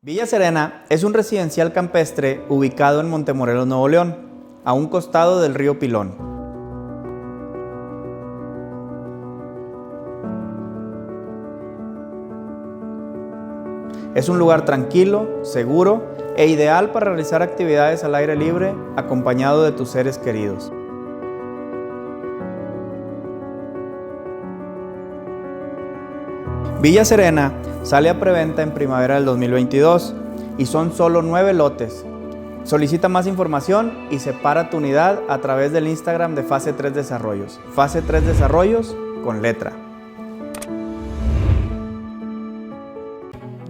Villa Serena es un residencial campestre ubicado en Montemorelos, Nuevo León, a un costado del río Pilón. Es un lugar tranquilo, seguro e ideal para realizar actividades al aire libre acompañado de tus seres queridos. Villa Serena sale a preventa en primavera del 2022 y son solo 9 lotes. Solicita más información y separa tu unidad a través del Instagram de Fase 3 Desarrollos. Fase 3 Desarrollos con letra.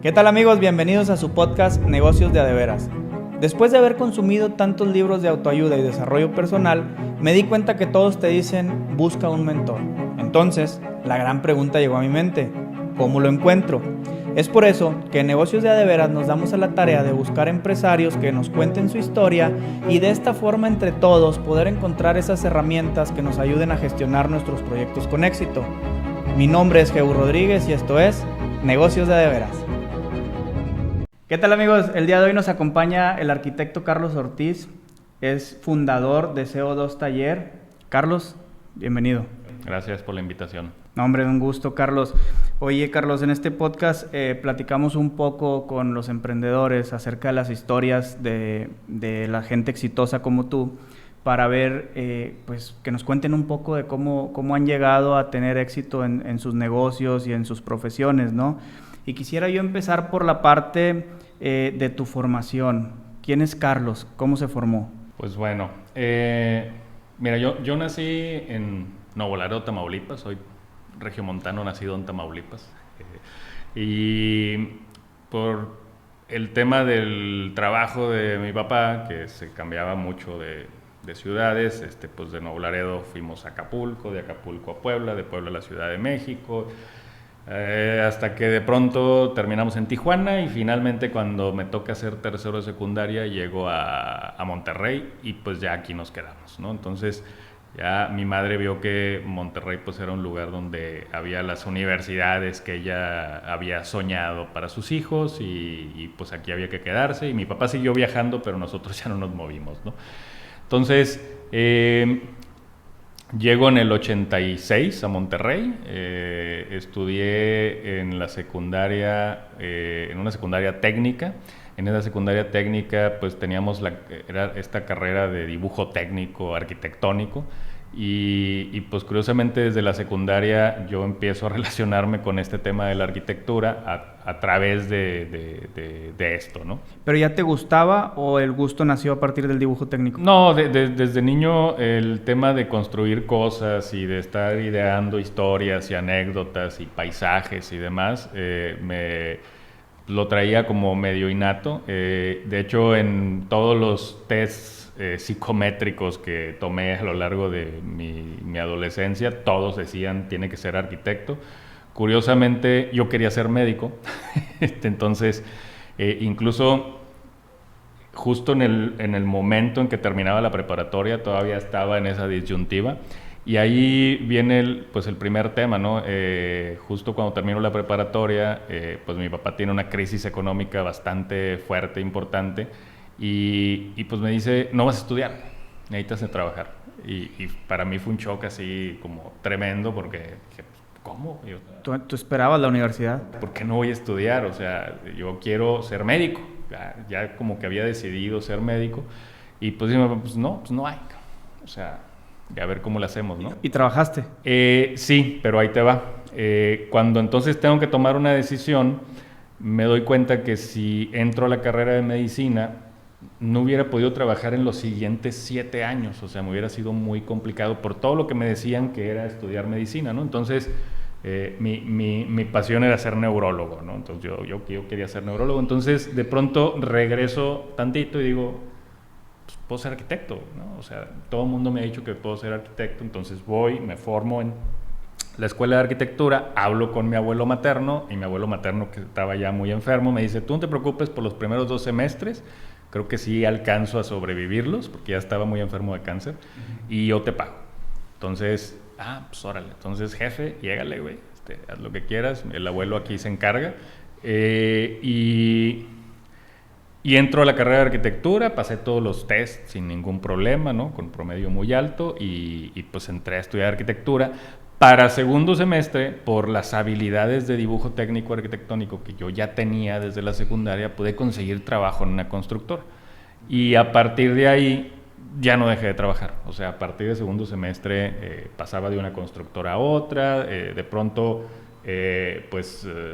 ¿Qué tal amigos? Bienvenidos a su podcast Negocios de a de veras. Después de haber consumido tantos libros de autoayuda y desarrollo personal, me di cuenta que todos te dicen busca un mentor. Entonces, la gran pregunta llegó a mi mente: ¿cómo lo encuentro? Es por eso que en Negocios de a de veras nos damos a la tarea de buscar empresarios que nos cuenten su historia y de esta forma entre todos poder encontrar esas herramientas que nos ayuden a gestionar nuestros proyectos con éxito. Mi nombre es Jehu Rodríguez y esto es Negocios de a de veras. ¿Qué tal amigos? El día de hoy nos acompaña el arquitecto Carlos Ortiz, es fundador de CO2 Taller. Carlos, bienvenido. Gracias por la invitación. No, hombre, un gusto, Carlos. Oye, Carlos, en este podcast platicamos un poco con los emprendedores acerca de las historias de la gente exitosa como tú, para ver, pues, que nos cuenten un poco de cómo han llegado a tener éxito en sus negocios y en sus profesiones, ¿no? Y quisiera yo empezar por la parte de tu formación. ¿Quién es Carlos? ¿Cómo se formó? Pues bueno, mira, yo nací en Nuevo Laredo, Tamaulipas. Soy regiomontano, nacido en Tamaulipas. Y por el tema del trabajo de mi papá, que se cambiaba mucho de ciudades, pues de Nuevo Laredo fuimos a Acapulco, de Acapulco a Puebla, de Puebla a la Ciudad de México, hasta que de pronto terminamos en Tijuana y finalmente cuando me toca hacer tercero de secundaria llego a Monterrey y pues ya aquí nos quedamos, ¿no? Entonces ya mi madre vio que Monterrey pues era un lugar donde había las universidades que ella había soñado para sus hijos y pues aquí había que quedarse, y mi papá siguió viajando pero nosotros ya no nos movimos, ¿no? Entonces llego en el 86 a Monterrey, estudié en la secundaria, en una secundaria técnica. En esa secundaria técnica pues teníamos era esta carrera de dibujo técnico, arquitectónico, y pues curiosamente desde la secundaria yo empiezo a relacionarme con este tema de la arquitectura a través de esto, ¿no? ¿Pero ya te gustaba o el gusto nació a partir del dibujo técnico? No, desde niño el tema de construir cosas y de estar ideando historias y anécdotas y paisajes y demás, me lo traía como medio innato. De hecho, en todos los tests psicométricos que tomé a lo largo de mi adolescencia, todos decían, tiene que ser arquitecto. Curiosamente, yo quería ser médico. Entonces, incluso justo en el momento en que terminaba la preparatoria, todavía estaba en esa disyuntiva. Y ahí viene el primer tema, ¿no? Justo cuando termino la preparatoria, pues mi papá tiene una crisis económica bastante fuerte, importante, y pues me dice, no vas a estudiar, necesitas de trabajar. Y para mí fue un shock así como tremendo, porque dije, ¿cómo? ¿Tú esperabas la universidad? ¿Por qué no voy a estudiar? O sea, yo quiero ser médico. Ya como que había decidido ser médico, y pues no hay. O sea, a ver cómo lo hacemos, ¿no? ¿Y trabajaste? Sí, pero ahí te va. Cuando entonces tengo que tomar una decisión, me doy cuenta que si entro a la carrera de medicina, no hubiera podido trabajar en los siguientes 7 años. O sea, me hubiera sido muy complicado por todo lo que me decían que era estudiar medicina, ¿no? Entonces, mi pasión era ser neurólogo, ¿no? Entonces, yo quería ser neurólogo. Entonces, de pronto regreso tantito y digo, puedo ser arquitecto, ¿no? O sea, todo el mundo me ha dicho que puedo ser arquitecto, entonces voy, me formo en la escuela de arquitectura, hablo con mi abuelo materno, y mi abuelo materno, que estaba ya muy enfermo, me dice, tú no te preocupes por los primeros 2 semestres, creo que sí alcanzo a sobrevivirlos, porque ya estaba muy enfermo de cáncer, y yo te pago. Entonces, pues órale, entonces jefe, llégale, güey, haz lo que quieras, el abuelo aquí se encarga, y Y entro a la carrera de arquitectura, pasé todos los tests sin ningún problema, ¿no? Con promedio muy alto y pues entré a estudiar arquitectura. Para segundo semestre, por las habilidades de dibujo técnico arquitectónico que yo ya tenía desde la secundaria, pude conseguir trabajo en una constructora. Y a partir de ahí ya no dejé de trabajar. O sea, a partir de segundo semestre pasaba de una constructora a otra, de pronto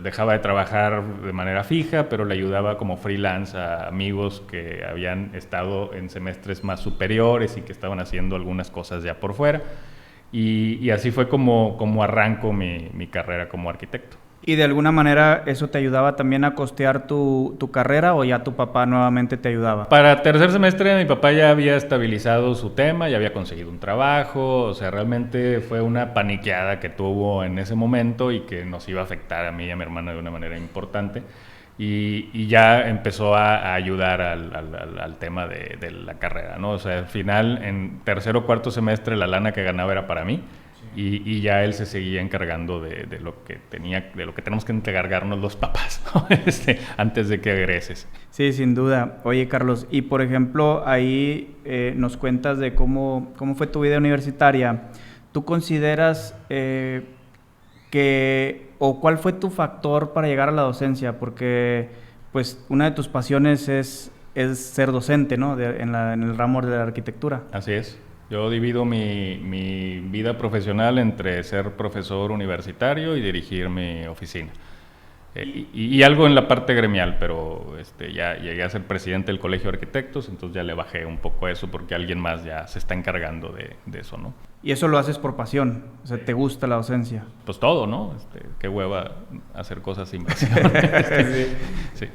dejaba de trabajar de manera fija, pero le ayudaba como freelance a amigos que habían estado en semestres más superiores y que estaban haciendo algunas cosas ya por fuera. Y así fue como arranco mi carrera como arquitecto. ¿Y de alguna manera eso te ayudaba también a costear tu carrera o ya tu papá nuevamente te ayudaba? Para tercer semestre mi papá ya había estabilizado su tema, ya había conseguido un trabajo, o sea, realmente fue una paniqueada que tuvo en ese momento y que nos iba a afectar a mí y a mi hermana de una manera importante. Y ya empezó a ayudar al tema de la carrera, ¿no? O sea, al final, en tercer o cuarto semestre, la lana que ganaba era para mí. Y ya él se seguía encargando de lo que tenemos que encargarnos los papás, ¿no? Antes de que egreses. Sí, sin duda. Oye, Carlos, y por ejemplo, ahí nos cuentas de cómo fue tu vida universitaria. ¿Tú consideras o cuál fue tu factor para llegar a la docencia? Porque pues una de tus pasiones es ser docente, ¿no? En el ramo de la arquitectura. Así es. Yo divido mi vida profesional entre ser profesor universitario y dirigir mi oficina. Y algo en la parte gremial, pero ya llegué a ser presidente del Colegio de Arquitectos, entonces ya le bajé un poco a eso porque alguien más ya se está encargando de eso, ¿no? Y eso lo haces por pasión, o sea, ¿te gusta la docencia? Pues todo, ¿no? Qué hueva hacer cosas sin pasión. Sí.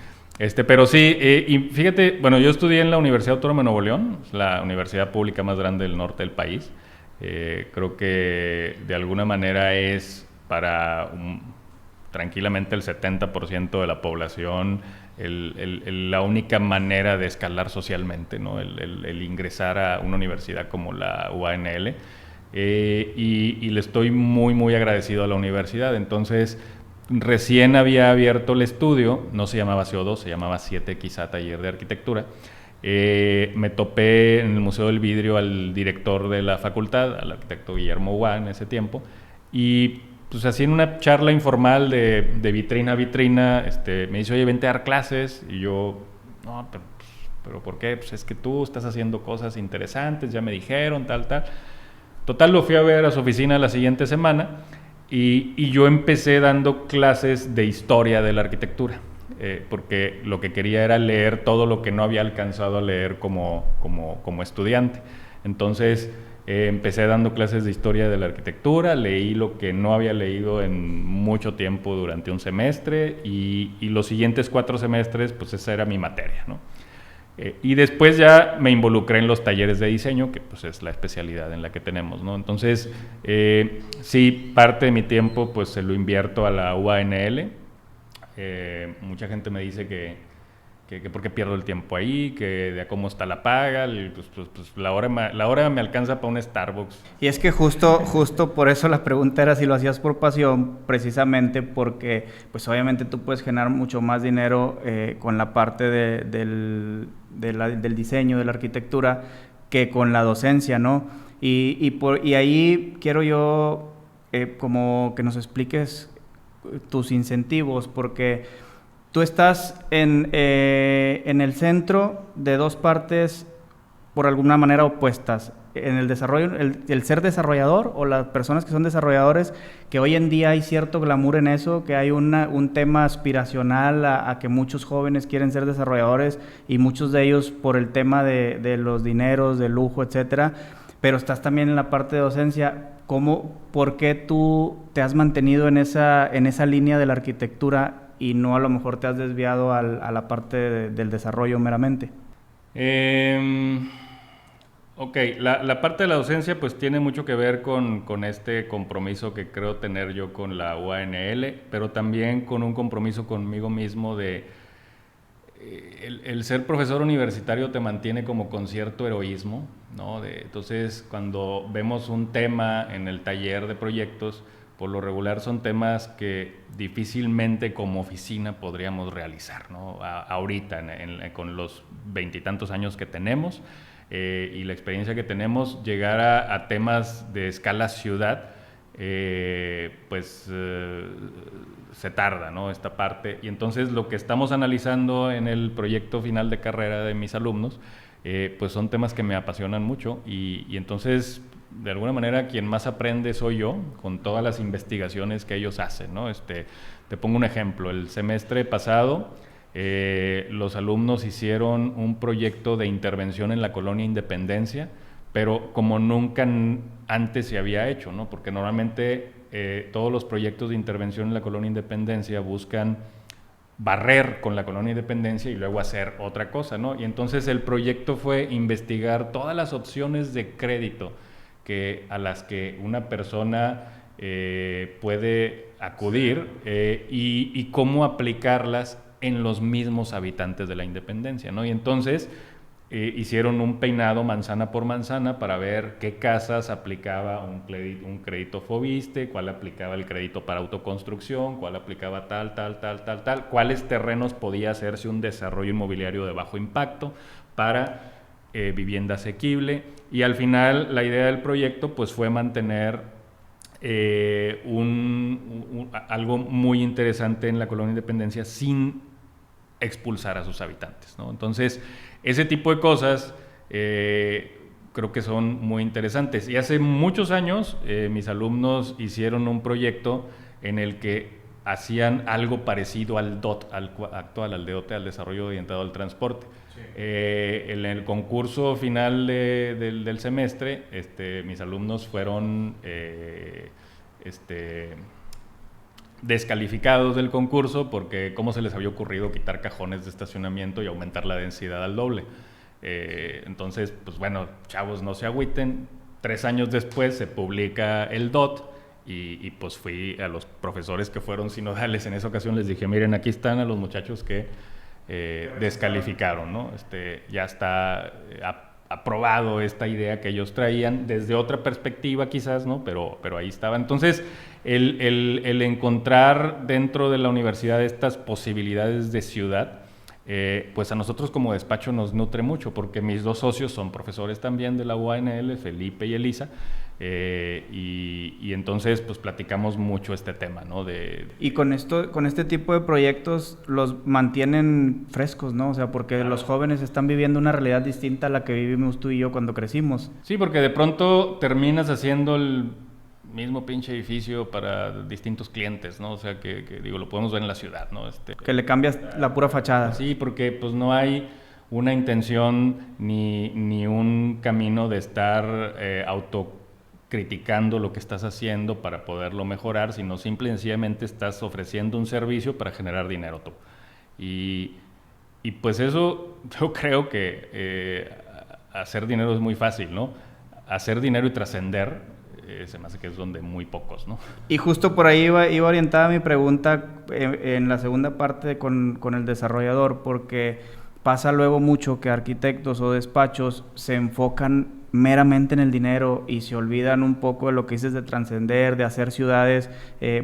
Pero sí, y fíjate, bueno, yo estudié en la Universidad Autónoma de Nuevo León, la universidad pública más grande del norte del país. Creo que de alguna manera es para tranquilamente el 70% de la población la única manera de escalar socialmente, ¿no? El ingresar a una universidad como la UANL. Y le estoy muy, muy agradecido a la universidad. Entonces, recién había abierto el estudio, no se llamaba CO2, se llamaba 7X Taller de Arquitectura. Me topé en el Museo del Vidrio al director de la facultad, al arquitecto Guillermo Hua en ese tiempo, y pues así en una charla informal de vitrina a vitrina, me dice, oye, vente a dar clases, y yo, no, pero ¿por qué? Pues es que tú estás haciendo cosas interesantes, ya me dijeron, tal. Total, lo fui a ver a su oficina la siguiente semana, y yo empecé dando clases de historia de la arquitectura, porque lo que quería era leer todo lo que no había alcanzado a leer como estudiante. Entonces empecé dando clases de historia de la arquitectura, leí lo que no había leído en mucho tiempo durante un semestre, y los siguientes 4 semestres pues esa era mi materia, ¿no? Y después ya me involucré en los talleres de diseño, que pues es la especialidad en la que tenemos, ¿no? Entonces, sí, parte de mi tiempo pues se lo invierto a la UANL. Mucha gente me dice que por qué pierdo el tiempo ahí, que de cómo está la paga, y pues la hora me alcanza para un Starbucks. Y es que justo por eso la pregunta era si lo hacías por pasión, precisamente porque pues obviamente tú puedes generar mucho más dinero con la parte del diseño, de la arquitectura, que con la docencia, ¿no? Y ahí quiero yo como que nos expliques tus incentivos, porque tú estás en el centro de dos partes por alguna manera opuestas. En el desarrollo, el ser desarrollador, o las personas que son desarrolladores, que hoy en día hay cierto glamour en eso, que hay un tema aspiracional a que muchos jóvenes quieren ser desarrolladores, y muchos de ellos por el tema de los dineros, del lujo, etcétera. Pero estás también en la parte de docencia. ¿Por qué tú te has mantenido en esa línea de la arquitectura y no a lo mejor te has desviado a la parte del desarrollo meramente? Ok, la parte de la docencia pues tiene mucho que ver con este compromiso que creo tener yo con la UANL, pero también con un compromiso conmigo mismo de el ser profesor universitario te mantiene como con cierto heroísmo, ¿no? Entonces, cuando vemos un tema en el taller de proyectos, por lo regular son temas que difícilmente como oficina podríamos realizar, ¿no? Ahorita, con los 20 y tantos años que tenemos y la experiencia que tenemos, llegar a temas de escala ciudad, se tarda, ¿no? Esta parte. Y entonces lo que estamos analizando en el proyecto final de carrera de mis alumnos, pues son temas que me apasionan mucho y entonces, de alguna manera, quien más aprende soy yo con todas las investigaciones que ellos hacen, ¿no? Te pongo un ejemplo. El semestre pasado, los alumnos hicieron un proyecto de intervención en la colonia Independencia, pero como nunca antes se había hecho, ¿no? Porque normalmente todos los proyectos de intervención en la colonia Independencia buscan barrer con la colonia Independencia y luego hacer otra cosa, ¿no? Y entonces el proyecto fue investigar todas las opciones de crédito a las que una persona puede acudir y cómo aplicarlas en los mismos habitantes de la Independencia, ¿no? Y entonces hicieron un peinado manzana por manzana para ver qué casas aplicaba un crédito Fobiste, cuál aplicaba el crédito para autoconstrucción, cuál aplicaba tal, cuáles terrenos podía hacerse un desarrollo inmobiliario de bajo impacto para vivienda asequible. Y al final la idea del proyecto pues fue mantener algo muy interesante en la colonia Independencia sin expulsar a sus habitantes, ¿no? Entonces, ese tipo de cosas creo que son muy interesantes. Y hace muchos años mis alumnos hicieron un proyecto en el que hacían algo parecido al DOT, al DOT, al Desarrollo Orientado al Transporte. Sí. En el concurso final del semestre, mis alumnos fueron descalificados del concurso porque cómo se les había ocurrido quitar cajones de estacionamiento y aumentar la densidad al doble. Entonces, pues bueno, chavos, no se agüiten. 3 años después se publica el DOT y pues fui a los profesores que fueron sinodales en esa ocasión, les dije, miren, aquí están a los muchachos que descalificaron, ¿no? Ya está aprobado esta idea que ellos traían desde otra perspectiva quizás, ¿no? Pero ahí estaba. Entonces, el encontrar dentro de la universidad estas posibilidades de ciudad, pues a nosotros como despacho nos nutre mucho, porque mis 2 socios son profesores también de la UANL, Felipe y Elisa, y entonces pues platicamos mucho este tema, ¿no? Y con este tipo de proyectos los mantienen frescos, ¿no? O sea, porque claro, los jóvenes están viviendo una realidad distinta a la que vivimos tú y yo cuando crecimos. Sí, porque de pronto terminas haciendo el mismo pinche edificio para distintos clientes, ¿no? O sea, que digo, lo podemos ver en la ciudad, ¿no? Que le cambias la pura fachada. Sí, porque pues no hay una intención ni un camino de estar autocriticando lo que estás haciendo para poderlo mejorar, sino simple y sencillamente estás ofreciendo un servicio para generar dinero tú. Y pues eso, yo creo que hacer dinero es muy fácil, ¿no? Hacer dinero y trascender se me hace que es donde muy pocos, ¿no? Y justo por ahí iba orientada mi pregunta en la segunda parte con el desarrollador, porque pasa luego mucho que arquitectos o despachos se enfocan meramente en el dinero y se olvidan un poco de lo que dices de trascender, de hacer ciudades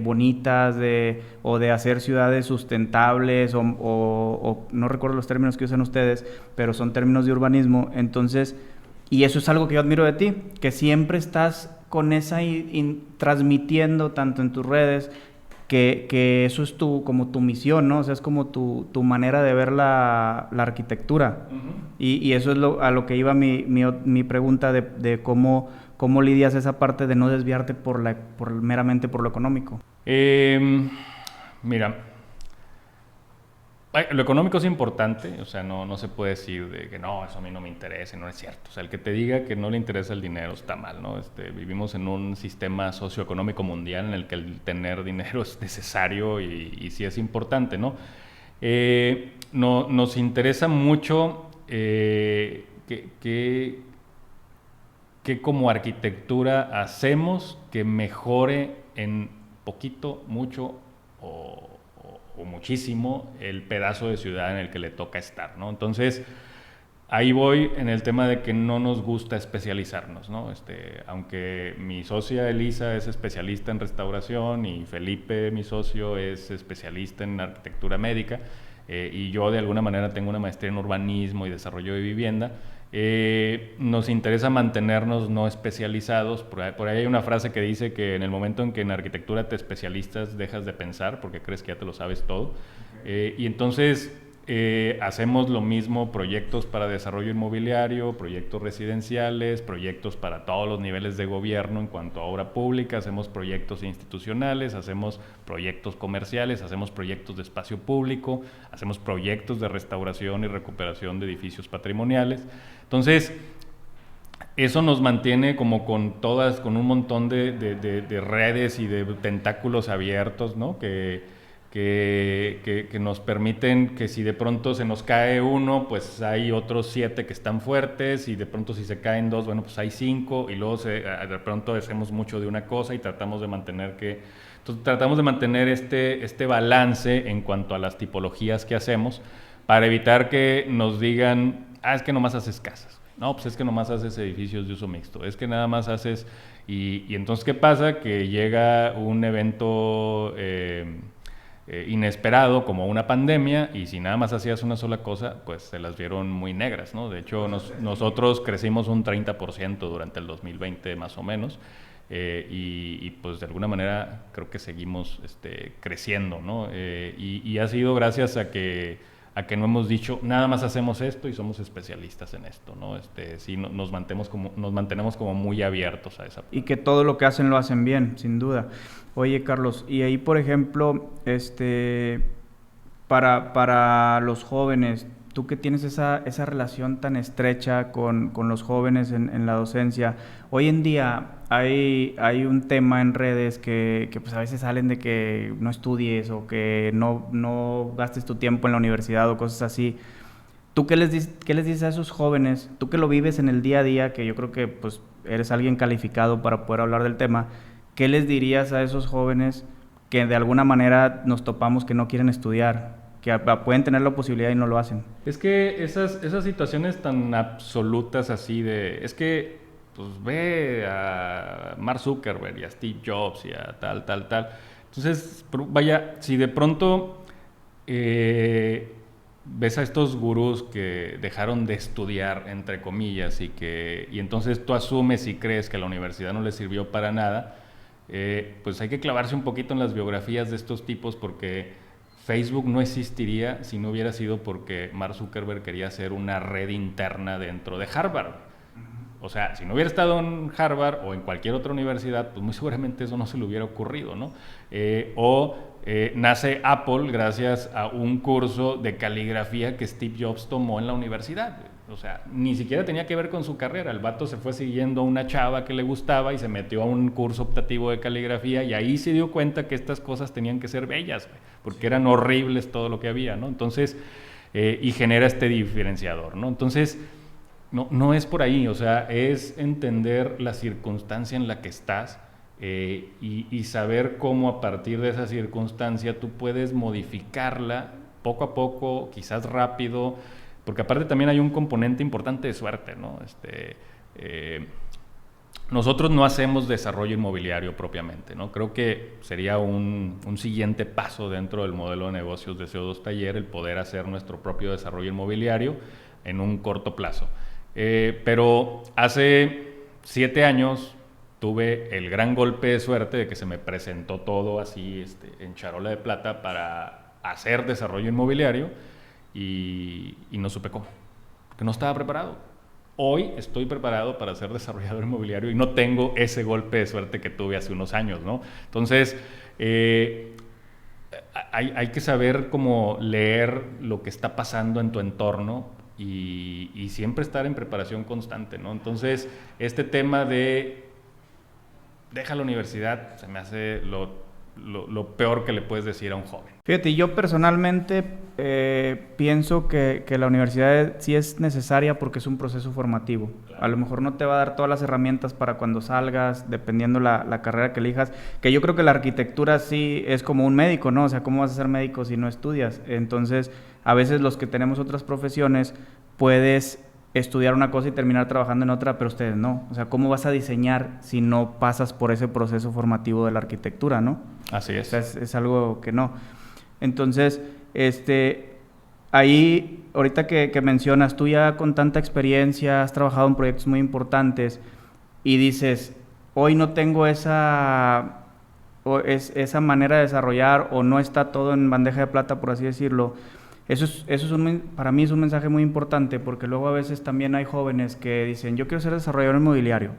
bonitas, o de hacer ciudades sustentables, o no recuerdo los términos que usan ustedes, pero son términos de urbanismo. Entonces, y eso es algo que yo admiro de ti, que siempre estás con esa transmitiendo tanto en tus redes que eso es como tu misión, ¿no? O sea, es como tu manera de ver la arquitectura. Uh-huh. Y eso es a lo que iba mi pregunta de cómo lidias esa parte de no desviarte meramente por lo económico. Mira, lo económico es importante, o sea, no se puede decir de que no, eso a mí no me interesa, no es cierto. O sea, el que te diga que no le interesa el dinero está mal, ¿no? Vivimos en un sistema socioeconómico mundial en el que el tener dinero es necesario y sí es importante, ¿no? Nos interesa mucho que como arquitectura hacemos que mejore en poquito, mucho o muchísimo el pedazo de ciudad en el que le toca estar, ¿no? Entonces, Ahí voy en el tema de que no nos gusta especializarnos, ¿no? Aunque mi socia Elisa es especialista en restauración y Felipe, mi socio, es especialista en arquitectura médica, y yo de alguna manera tengo una maestría en urbanismo y desarrollo de vivienda, nos interesa mantenernos no especializados. Por ahí hay una frase que dice que en el momento en que en arquitectura te especialistas dejas de pensar porque crees que ya te lo sabes todo. Y entonces hacemos lo mismo, proyectos para desarrollo inmobiliario, proyectos residenciales, proyectos para todos los niveles de gobierno en cuanto a obra pública, hacemos proyectos institucionales, hacemos proyectos comerciales, hacemos proyectos de espacio público, hacemos proyectos de restauración y recuperación de edificios patrimoniales. Entonces, eso nos mantiene como con un montón de redes y de tentáculos abiertos, ¿no? Que nos permiten que si de pronto se nos cae uno, pues hay otros 7 que están fuertes, y de pronto si se caen 2, bueno, pues hay 5, y luego de pronto hacemos mucho de una cosa y tratamos de mantener este balance en cuanto a las tipologías que hacemos, para evitar que nos digan, es que nomás haces casas. No, pues es que nomás haces edificios de uso mixto, es que nada más haces... Y entonces, ¿qué pasa? Que llega un evento inesperado como una pandemia, y si nada más hacías una sola cosa, pues se las vieron muy negras, ¿no? De hecho, nosotros crecimos un 30% durante el 2020 más o menos, y pues de alguna manera creo que seguimos creciendo, ¿no? Y ha sido gracias a que no hemos dicho nada más hacemos esto y somos especialistas en esto, ¿no? Sí, nos mantenemos como muy abiertos a esa parte. Y que todo lo que hacen lo hacen bien, sin duda. Oye, Carlos, y ahí, por ejemplo, para los jóvenes, tú que tienes esa relación tan estrecha con los jóvenes en la docencia, hoy en día hay un tema en redes que pues a veces salen de que no estudies o que no gastes tu tiempo en la universidad o cosas así. ¿Tú qué les dices a esos jóvenes? Tú que lo vives en el día a día, que yo creo que pues eres alguien calificado para poder hablar del tema, ¿qué les dirías a esos jóvenes que de alguna manera nos topamos que no quieren estudiar, que pueden tener la posibilidad y no lo hacen? Es que esas situaciones tan absolutas así es que pues ve a Mark Zuckerberg y a Steve Jobs y a tal. Entonces, vaya, si de pronto ves a estos gurús que dejaron de estudiar, entre comillas, y entonces tú asumes y crees que la universidad no les sirvió para nada, pues hay que clavarse un poquito en las biografías de estos tipos, porque Facebook no existiría si no hubiera sido porque Mark Zuckerberg quería hacer una red interna dentro de Harvard. O sea, si no hubiera estado en Harvard o en cualquier otra universidad, pues muy seguramente eso no se le hubiera ocurrido, ¿no? Nace Apple gracias a un curso de caligrafía que Steve Jobs tomó en la universidad. O sea, ni siquiera tenía que ver con su carrera. El vato se fue siguiendo a una chava que le gustaba y se metió a un curso optativo de caligrafía, y ahí se dio cuenta que estas cosas tenían que ser bellas, porque eran horribles todo lo que había, ¿no? Entonces, y genera este diferenciador, ¿no? Entonces, no es por ahí, o sea, es entender la circunstancia en la que estás, y saber cómo a partir de esa circunstancia tú puedes modificarla poco a poco, quizás rápido, porque aparte también hay un componente importante de suerte, ¿no? Nosotros no hacemos desarrollo inmobiliario propiamente, ¿no? Creo que sería un siguiente paso dentro del modelo de negocios de CO2 Taller el poder hacer nuestro propio desarrollo inmobiliario en un corto plazo. Pero hace 7 años tuve el gran golpe de suerte de que se me presentó todo así en charola de plata para hacer desarrollo inmobiliario, y no supe cómo, porque no estaba preparado. Hoy estoy preparado para ser desarrollador inmobiliario y no tengo ese golpe de suerte que tuve hace unos años, ¿no? Entonces, hay que saber cómo leer lo que está pasando en tu entorno y siempre estar en preparación constante, ¿no? Entonces, este tema de deja la universidad se me hace lo peor que le puedes decir a un joven. Fíjate, yo personalmente pienso que la universidad sí es necesaria porque es un proceso formativo. Claro. A lo mejor no te va a dar todas las herramientas para cuando salgas, dependiendo la carrera que elijas, que yo creo que la arquitectura sí es como un médico, ¿no? O sea, ¿cómo vas a ser médico si no estudias? Entonces, a veces los que tenemos otras profesiones puedes estudiar una cosa y terminar trabajando en otra, pero ustedes no. O sea, ¿cómo vas a diseñar si no pasas por ese proceso formativo de la arquitectura, no? Así es. O sea, es algo que no. Entonces, ahí, ahorita que mencionas, tú ya con tanta experiencia, has trabajado en proyectos muy importantes y dices, hoy no tengo esa manera de desarrollar o no está todo en bandeja de plata, por así decirlo. Eso es para mí es un mensaje muy importante porque luego a veces también hay jóvenes que dicen, yo quiero ser desarrollador inmobiliario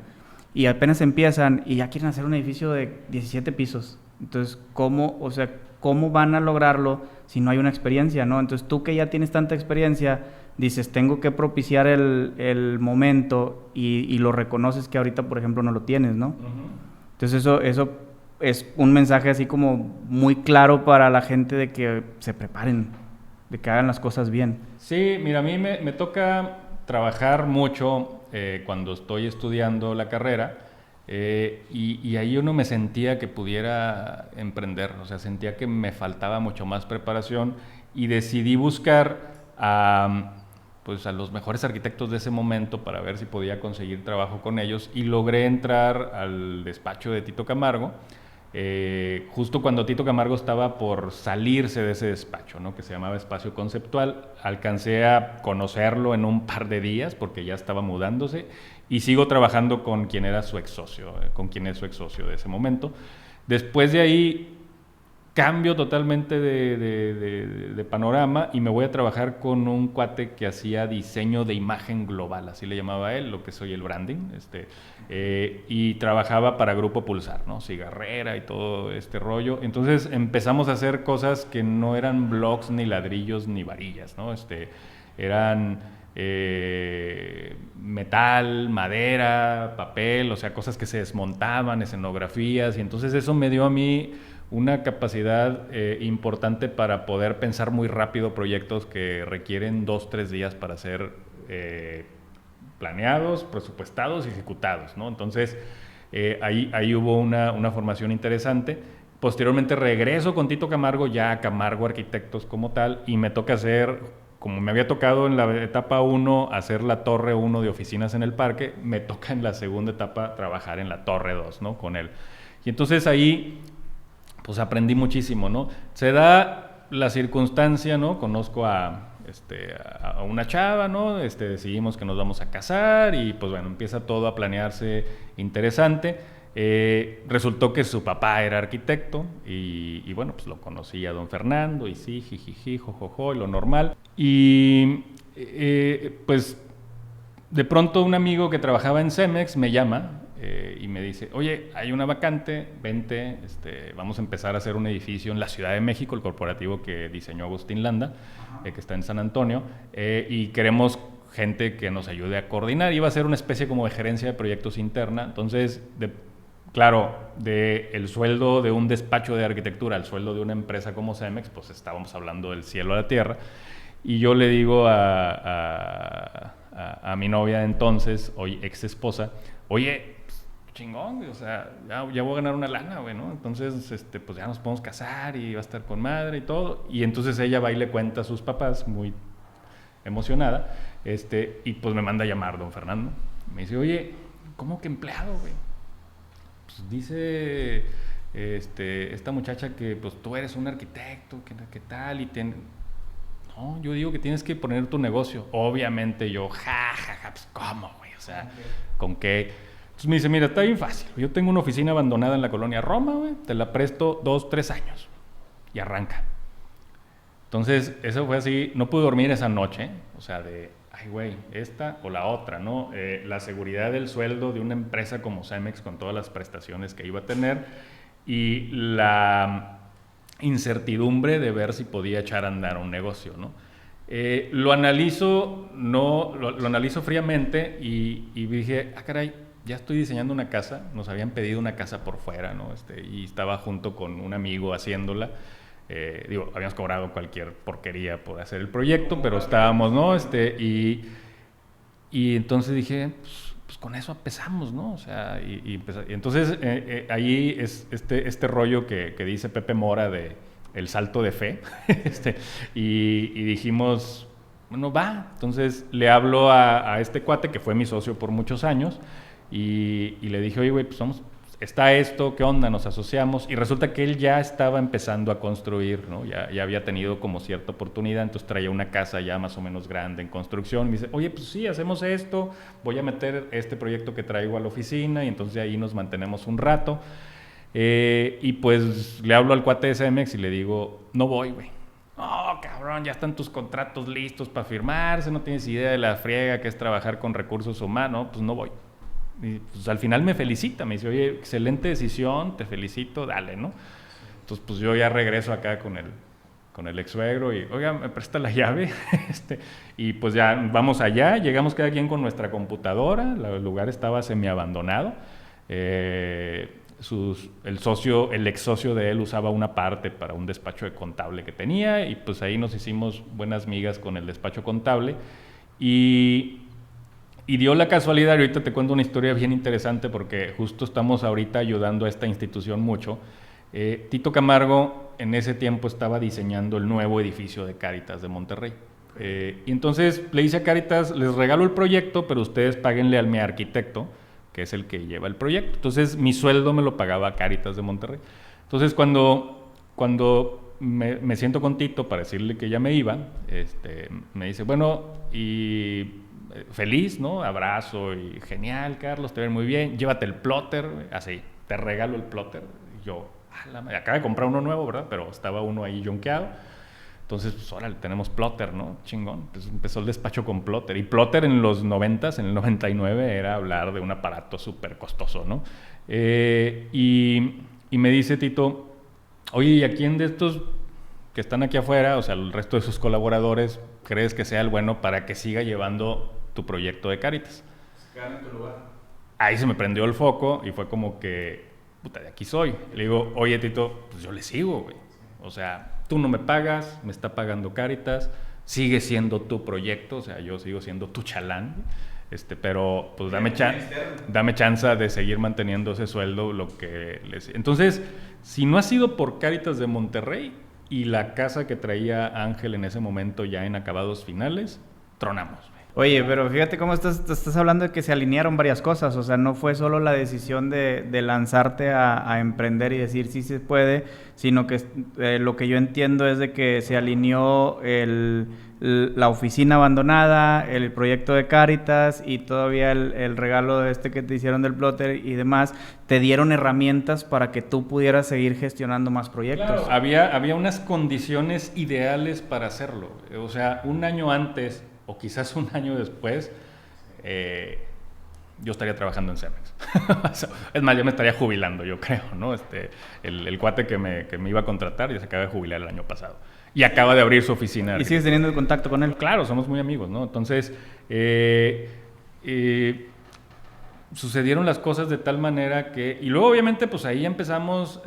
y apenas empiezan y ya quieren hacer un edificio de 17 pisos. Entonces, ¿cómo van a lograrlo si no hay una experiencia, ¿no? Entonces, tú que ya tienes tanta experiencia, dices, tengo que propiciar el momento y lo reconoces que ahorita, por ejemplo, no lo tienes, ¿no? Uh-huh. Entonces, eso es un mensaje así como muy claro para la gente de que se preparen, de que hagan las cosas bien. Sí, mira, a mí me toca trabajar mucho cuando estoy estudiando la carrera y ahí uno me sentía que pudiera emprender, o sea, sentía que me faltaba mucho más preparación y decidí buscar pues a los mejores arquitectos de ese momento para ver si podía conseguir trabajo con ellos y logré entrar al despacho de Tito Camargo. Justo cuando Tito Camargo estaba por salirse de ese despacho, ¿no? Que se llamaba Espacio Conceptual, alcancé a conocerlo en un par de días porque ya estaba mudándose y sigo trabajando con quien era su ex socio, con quien es su ex socio de ese momento. Después de ahí cambio totalmente de panorama y me voy a trabajar con un cuate que hacía diseño de imagen global, así le llamaba él, lo que soy el branding, y trabajaba para Grupo Pulsar, ¿no? Cigarrera y todo este rollo. Entonces empezamos a hacer cosas que no eran blogs, ni ladrillos, ni varillas, ¿no? Eran metal, madera, papel, o sea, cosas que se desmontaban, escenografías, y entonces eso me dio a mí una capacidad importante para poder pensar muy rápido proyectos que requieren 2-3 días para ser planeados, presupuestados y ejecutados, ¿no? Entonces, ahí hubo una formación interesante. Posteriormente regreso con Tito Camargo, ya a Camargo Arquitectos como tal, y me toca hacer, como me había tocado en la etapa 1 hacer la torre 1 de oficinas en el parque, me toca en la segunda etapa trabajar en la torre 2, ¿no? Con él. Y entonces ahí pues aprendí muchísimo, ¿no? Se da la circunstancia, ¿no? Conozco a una chava, ¿no? Decidimos que nos vamos a casar y pues bueno, empieza todo a planearse interesante. Resultó que su papá era arquitecto y bueno, pues lo conocí a don Fernando y sí, jijiji, jojojo, y lo normal. Y pues de pronto un amigo que trabajaba en Cemex me llama y me dice, oye, hay una vacante, vente, vamos a empezar a hacer un edificio en la Ciudad de México, el corporativo que diseñó Agustín Landa, que está en San Antonio, y queremos gente que nos ayude a coordinar. Iba a ser una especie como de gerencia de proyectos interna. Entonces, claro, el sueldo de un despacho de arquitectura al sueldo de una empresa como Cemex, pues estábamos hablando del cielo a la tierra. Y yo le digo a mi novia de entonces, hoy ex esposa, oye, chingón, o sea, ya voy a ganar una lana, güey, ¿no? Entonces, pues ya nos podemos casar y va a estar con madre y todo. Y entonces ella va y le cuenta a sus papás, muy emocionada, y pues me manda a llamar don Fernando. Me dice, oye, ¿cómo que empleado, güey? Pues dice esta muchacha que pues tú eres un arquitecto, ¿qué tal? No, yo digo que tienes que poner tu negocio. Obviamente yo, pues ¿cómo, güey? O sea, ¿con qué? Entonces me dice, mira, está bien fácil. Yo tengo una oficina abandonada en la colonia Roma, güey. Te la presto 2-3 años. Y arranca. Entonces, eso fue así. No pude dormir esa noche. O sea, ay, güey, esta o la otra, ¿no? La seguridad del sueldo de una empresa como Cemex con todas las prestaciones que iba a tener y la incertidumbre de ver si podía echar a andar un negocio, ¿no? Lo analizo fríamente y dije, caray, ya estoy diseñando una casa. Nos habían pedido una casa por fuera, ¿no? Y estaba junto con un amigo haciéndola. Habíamos cobrado cualquier porquería por hacer el proyecto, pero estábamos, ¿no? Y entonces dije, pues con eso empezamos, ¿no? O sea, y entonces ahí es este rollo que dice Pepe Mora de el salto de fe, y dijimos, bueno, va. Entonces le hablo a este cuate que fue mi socio por muchos años y le dije, oye, güey, pues está esto, ¿qué onda? Nos asociamos. Y resulta que él ya estaba empezando a construir, ¿no? Ya había tenido como cierta oportunidad, entonces traía una casa ya más o menos grande en construcción. Y me dice, oye, pues sí, hacemos esto, voy a meter este proyecto que traigo a la oficina y entonces ahí nos mantenemos un rato. Y pues le hablo al cuate de Cemex y le digo, no voy, güey. No, cabrón, ya están tus contratos listos para firmarse, no tienes idea de la friega que es trabajar con recursos humanos, pues no voy. Y pues al final me felicita, me dice, oye, excelente decisión, te felicito, dale, ¿no? Entonces pues yo ya regreso acá con el ex suegro y, oiga, me presta la llave, y pues ya vamos allá, llegamos cada quien con nuestra computadora, el lugar estaba semiabandonado, el ex socio de él usaba una parte para un despacho de contable que tenía y pues ahí nos hicimos buenas migas con el despacho contable y dio la casualidad, y ahorita te cuento una historia bien interesante porque justo estamos ahorita ayudando a esta institución mucho. Tito Camargo en ese tiempo estaba diseñando el nuevo edificio de Cáritas de Monterrey. Y entonces le dice a Cáritas, les regalo el proyecto, pero ustedes páguenle al mi arquitecto, que es el que lleva el proyecto. Entonces mi sueldo me lo pagaba Cáritas de Monterrey. Entonces cuando me siento con Tito para decirle que ya me iba, me dice, bueno, y feliz, ¿no? Abrazo y genial, Carlos, te ven muy bien, llévate el plotter, así, te regalo el plotter. Y yo, acabo de comprar uno nuevo, ¿verdad? Pero estaba uno ahí yonkeado. Entonces, pues órale, tenemos plotter, ¿no? Chingón. Entonces empezó el despacho con plotter. Y plotter en los 90s, en el 99, era hablar de un aparato súper costoso, ¿no? Y me dice Tito, oye, ¿y a quién de estos que están aquí afuera, o sea, el resto de sus colaboradores, crees que sea el bueno para que siga llevando tu proyecto de Cáritas? Se quedan en tu lugar. Ahí se me prendió el foco y fue como que, puta, de aquí soy. Le digo, oye, Tito, pues yo le sigo, güey. O sea, tú no me pagas, me está pagando Cáritas, sigue siendo tu proyecto, o sea, yo sigo siendo tu chalán, pero pues dame chance de seguir manteniendo ese sueldo, lo que les... Entonces, si no ha sido por Cáritas de Monterrey y la casa que traía Ángel en ese momento ya en acabados finales, tronamos. Oye, pero fíjate cómo estás hablando de que se alinearon varias cosas, o sea, no fue solo la decisión de lanzarte a emprender y decir sí se puede, sino que lo que yo entiendo es de que se alineó la oficina abandonada, el proyecto de Cáritas y todavía el regalo que te hicieron del plotter y demás, te dieron herramientas para que tú pudieras seguir gestionando más proyectos. Claro, había unas condiciones ideales para hacerlo, o sea, un año antes o quizás un año después, yo estaría trabajando en Cemex. Es más, yo me estaría jubilando, yo creo, ¿no? El cuate que me iba a contratar ya se acaba de jubilar el año pasado. Y acaba de abrir su oficina. ¿Y sigues teniendo contacto con él? Claro, somos muy amigos, ¿no? Entonces, sucedieron las cosas de tal manera que... Y luego, obviamente, pues ahí empezamos...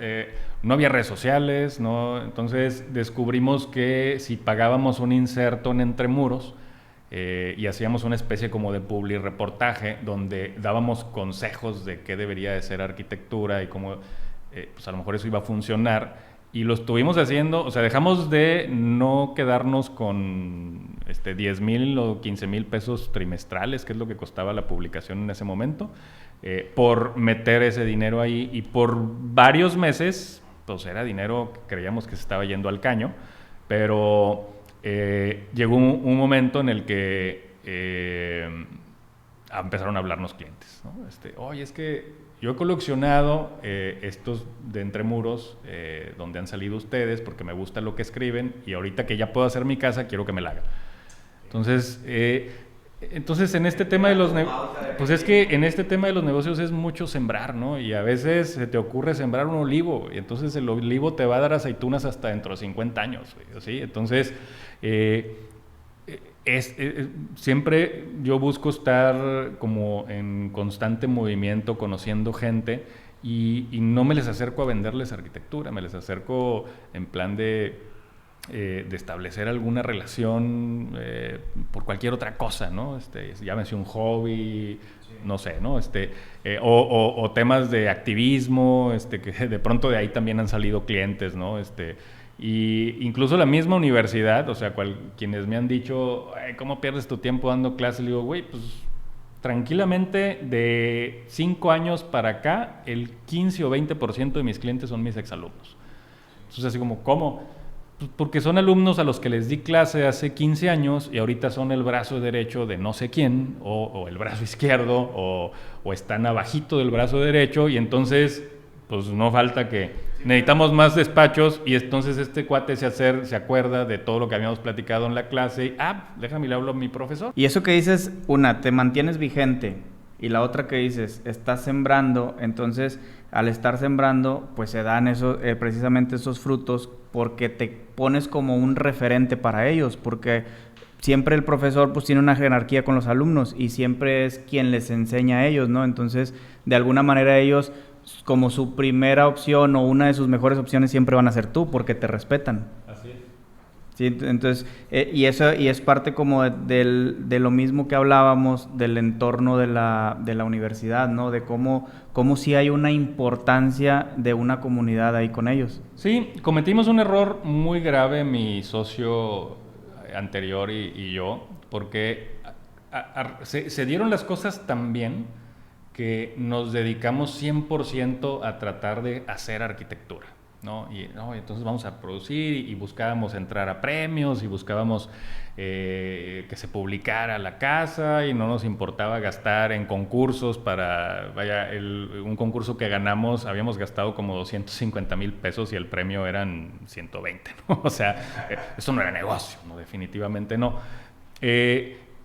no había redes sociales, ¿no? Entonces, descubrimos que si pagábamos un inserto en Entre Muros... y hacíamos una especie como de publireportaje donde dábamos consejos de qué debería de ser arquitectura y cómo pues a lo mejor eso iba a funcionar y lo estuvimos haciendo, o sea, dejamos de no quedarnos con 10,000 o 15,000 pesos trimestrales, que es lo que costaba la publicación en ese momento, por meter ese dinero ahí y por varios meses, pues era dinero que creíamos que se estaba yendo al caño, pero... llegó un momento en el que empezaron a hablarnos clientes, ¿no? Oye, es que yo he coleccionado estos de Entre Muros donde han salido ustedes porque me gusta lo que escriben y ahorita que ya puedo hacer mi casa quiero que me la hagan. Entonces en este tema de los pues es que en este tema de los negocios es mucho sembrar, ¿no? Y a veces se te ocurre sembrar un olivo y entonces el olivo te va a dar aceitunas hasta dentro de 50 años, ¿sí? Entonces siempre yo busco estar como en constante movimiento, conociendo gente y no me les acerco a venderles arquitectura, me les acerco en plan de establecer alguna relación por cualquier otra cosa, ¿no? Llámese un hobby, sí. No sé, ¿no? O temas de activismo, que de pronto de ahí también han salido clientes, ¿no? Y incluso la misma universidad, o sea, quienes me han dicho, ¿cómo pierdes tu tiempo dando clases? Le digo, güey, pues tranquilamente de 5 años para acá, el 15 o 20% de mis clientes son mis exalumnos. Entonces, así como, ¿cómo? Pues porque son alumnos a los que les di clase hace 15 años y ahorita son el brazo derecho de no sé quién, o el brazo izquierdo, o están abajito del brazo derecho, y entonces, pues no falta que necesitamos más despachos, y entonces este cuate se acuerda de todo lo que habíamos platicado en la clase, y, déjame le hablo a mi profesor. Y eso que dices, una, te mantienes vigente, y la otra que dices, estás sembrando, entonces al estar sembrando, pues se dan precisamente esos frutos porque te pones como un referente para ellos, porque siempre el profesor pues tiene una jerarquía con los alumnos y siempre es quien les enseña a ellos, ¿no? Entonces, de alguna manera ellos, como su primera opción o una de sus mejores opciones siempre van a ser tú, porque te respetan. Así es. Sí, entonces, y es parte como de lo mismo que hablábamos del entorno de la universidad, ¿no? De cómo sí hay una importancia de una comunidad ahí con ellos. Sí, cometimos un error muy grave mi socio anterior y yo, porque se dieron las cosas tan bien que nos dedicamos 100% a tratar de hacer arquitectura, ¿no? Y entonces vamos a producir, y buscábamos entrar a premios, y buscábamos que se publicara la casa, y no nos importaba gastar en concursos un concurso que ganamos, habíamos gastado como 250,000 pesos y el premio eran 120, ¿no? O sea, eso no era negocio, ¿no? Definitivamente no.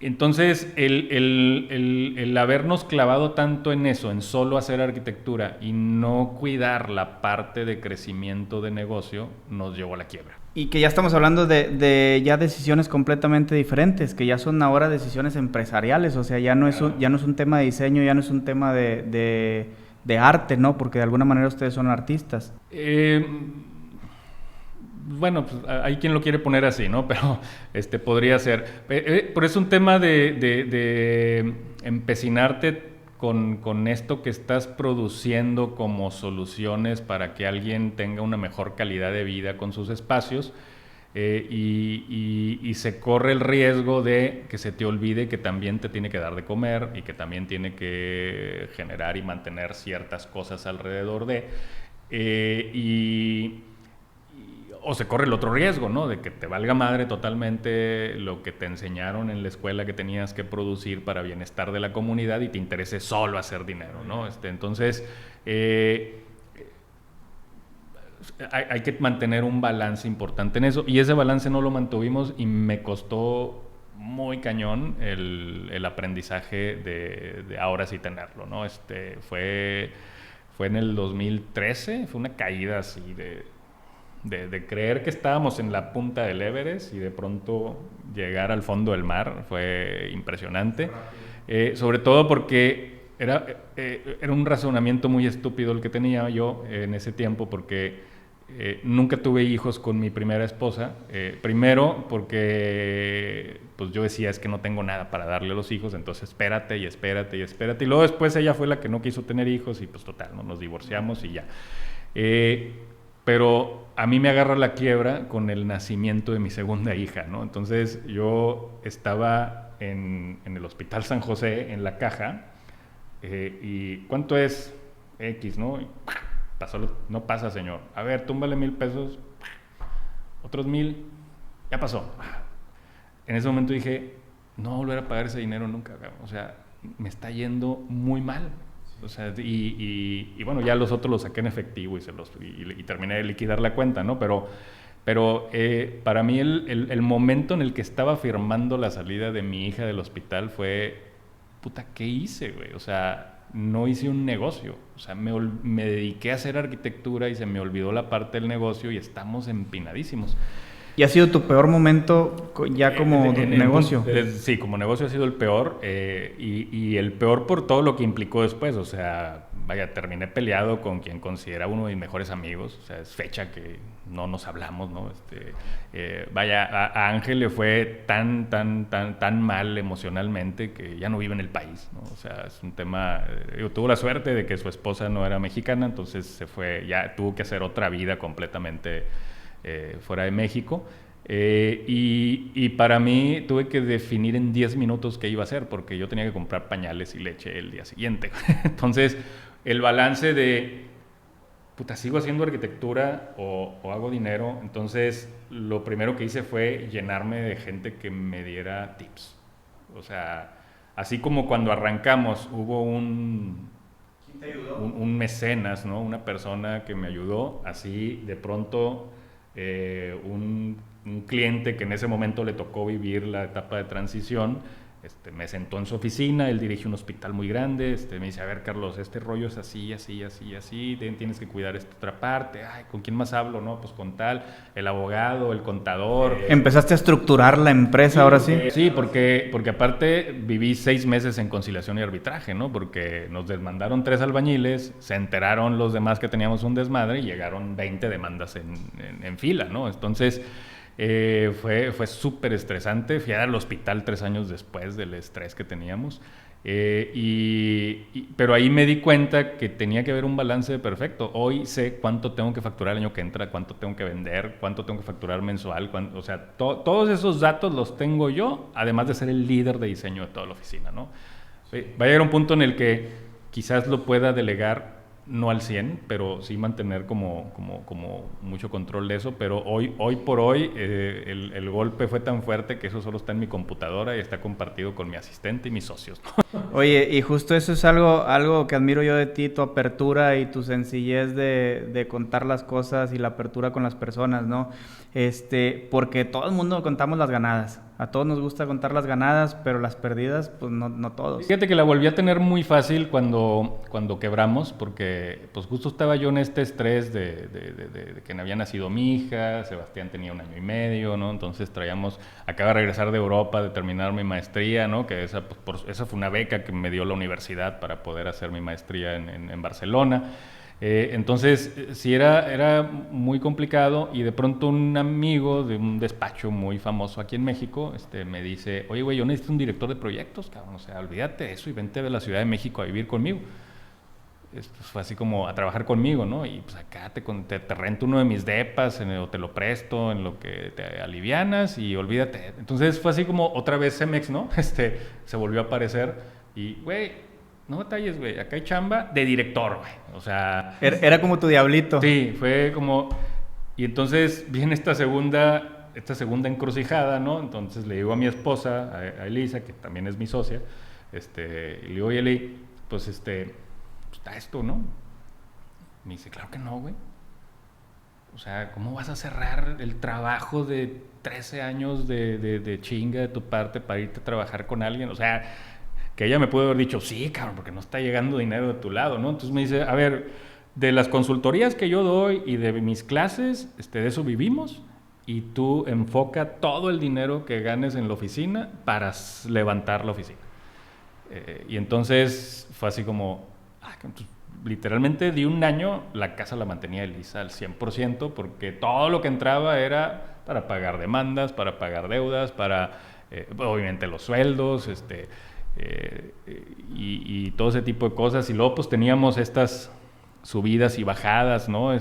Entonces, el habernos clavado tanto en eso, en solo hacer arquitectura y no cuidar la parte de crecimiento de negocio, nos llevó a la quiebra. Y que ya estamos hablando de ya decisiones completamente diferentes, que ya son ahora decisiones empresariales, o sea, ya no es un tema de diseño, ya no es un tema de arte, ¿no? Porque de alguna manera ustedes son artistas. Bueno, pues hay quien lo quiere poner así, ¿no? Pero podría ser. Pero es un tema de empecinarte con esto que estás produciendo como soluciones para que alguien tenga una mejor calidad de vida con sus espacios, y se corre el riesgo de que se te olvide que también te tiene que dar de comer y que también tiene que generar y mantener ciertas cosas alrededor de... O se corre el otro riesgo, ¿no? De que te valga madre totalmente lo que te enseñaron en la escuela que tenías que producir para bienestar de la comunidad y te interese solo hacer dinero, ¿no? Entonces, hay que mantener un balance importante en eso, y ese balance no lo mantuvimos y me costó muy cañón el aprendizaje de ahora sí tenerlo, ¿no? Fue en el 2013, fue una caída así de creer que estábamos en la punta del Everest y de pronto llegar al fondo del mar. Fue impresionante, sobre todo porque era un razonamiento muy estúpido el que tenía yo en ese tiempo, porque nunca tuve hijos con mi primera esposa. Primero porque pues yo decía, es que no tengo nada para darle a los hijos, entonces espérate y espérate y espérate, y luego después ella fue la que no quiso tener hijos y pues total, ¿no? Nos divorciamos y ya. Pero a mí me agarra la quiebra con el nacimiento de mi segunda hija, ¿no? Entonces yo estaba en el Hospital San José, en la caja, y ¿cuánto es X, no? No pasa, señor. A ver, túmbale 1,000 pesos, otros 1,000, ya pasó. En ese momento dije, no voy a volver a pagar ese dinero nunca, o sea, me está yendo muy mal. O sea, y bueno, ya los otros los saqué en efectivo y terminé de liquidar la cuenta, ¿no? Pero para mí el momento en el que estaba firmando la salida de mi hija del hospital fue, puta, ¿qué hice, güey? O sea, no hice un negocio. O sea, me dediqué a hacer arquitectura y se me olvidó la parte del negocio y estamos empinadísimos. ¿Y ha sido tu peor momento ya como negocio? Sí, como negocio ha sido el peor, y el peor por todo lo que implicó después. O sea, vaya, terminé peleado con quien considera uno de mis mejores amigos. O sea, es fecha que no nos hablamos, ¿no? Vaya, a Ángel le fue tan mal emocionalmente que ya no vive en el país, ¿no? O sea, es un tema... tuvo la suerte de que su esposa no era mexicana, entonces se fue, ya tuvo que hacer otra vida completamente fuera de México. Y para mí tuve que definir en 10 minutos qué iba a hacer, porque yo tenía que comprar pañales y leche el día siguiente. Entonces, el balance de, puta, ¿sigo haciendo arquitectura o hago dinero? Entonces, lo primero que hice fue llenarme de gente que me diera tips. O sea, así como cuando arrancamos hubo un mecenas, ¿no? Una persona que me ayudó, así de pronto un cliente que en ese momento le tocó vivir la etapa de transición, me sentó en su oficina, él dirige un hospital muy grande, me dice, a ver, Carlos, este rollo es así, así, así, así, tienes que cuidar esta otra parte, ay, ¿con quién más hablo? No, pues con tal, el abogado, el contador. ¿Empezaste a estructurar la empresa ahora sí? Sí, porque aparte viví 6 meses en conciliación y arbitraje, ¿no? Porque nos desmandaron 3 albañiles, se enteraron los demás que teníamos un desmadre y llegaron 20 demandas en fila, ¿no? Entonces, fue súper estresante. Fui al hospital 3 años después del estrés que teníamos. Pero ahí me di cuenta que tenía que haber un balance perfecto. Hoy sé cuánto tengo que facturar el año que entra, cuánto tengo que vender, cuánto tengo que facturar mensual. O sea, todos esos datos los tengo yo, además de ser el líder de diseño de toda la oficina, ¿no? Va a llegar un punto en el que quizás lo pueda delegar, no al 100, pero sí mantener como mucho control de eso, pero hoy por hoy el golpe fue tan fuerte que eso solo está en mi computadora y está compartido con mi asistente y mis socios, ¿no? Oye, y justo eso es algo que admiro yo de ti, tu apertura y tu sencillez de contar las cosas y la apertura con las personas, ¿no? Porque todo el mundo contamos las ganadas. A todos nos gusta contar las ganadas, pero las perdidas, pues no todos. Fíjate que la volví a tener muy fácil cuando quebramos, porque pues justo estaba yo en este estrés de que me había nacido mi hija, Sebastián tenía 1 año y medio, ¿no? Entonces acaba de regresar de Europa, de terminar mi maestría, ¿no? Que esa fue una beca que me dio la universidad para poder hacer mi maestría en Barcelona. Entonces, sí era muy complicado, y de pronto un amigo de un despacho muy famoso aquí en México me dice, oye, güey, yo necesito un director de proyectos, cabrón, o sea, olvídate de eso y vente de la Ciudad de México a vivir conmigo. Esto fue así como a trabajar conmigo, ¿no? Y pues acá te rento uno de mis depas o te lo presto en lo que te alivianas y olvídate. Entonces fue así como otra vez Cemex, ¿no? Se volvió a aparecer y, güey, no batalles, güey, acá hay chamba de director, güey. O sea... Era como tu diablito. Sí, fue como... Y entonces viene esta segunda encrucijada, ¿no? Entonces le digo a mi esposa, a Elisa, que también es mi socia, y le digo, oye, Eli, pues pues está esto, ¿no? Me dice, claro que no, güey. O sea, ¿cómo vas a cerrar el trabajo de 13 años de chinga de tu parte para irte a trabajar con alguien? O sea... que ella me pudo haber dicho, sí, cabrón, porque no está llegando dinero de tu lado, ¿no? Entonces me dice, a ver, de las consultorías que yo doy y de mis clases, de eso vivimos, y tú enfoca todo el dinero que ganes en la oficina para levantar la oficina. Y entonces fue así como, literalmente de 1 año la casa la mantenía Elisa al 100%, porque todo lo que entraba era para pagar demandas, para pagar deudas, para, obviamente, los sueldos, y todo ese tipo de cosas. Y luego pues teníamos estas subidas y bajadas, ¿no?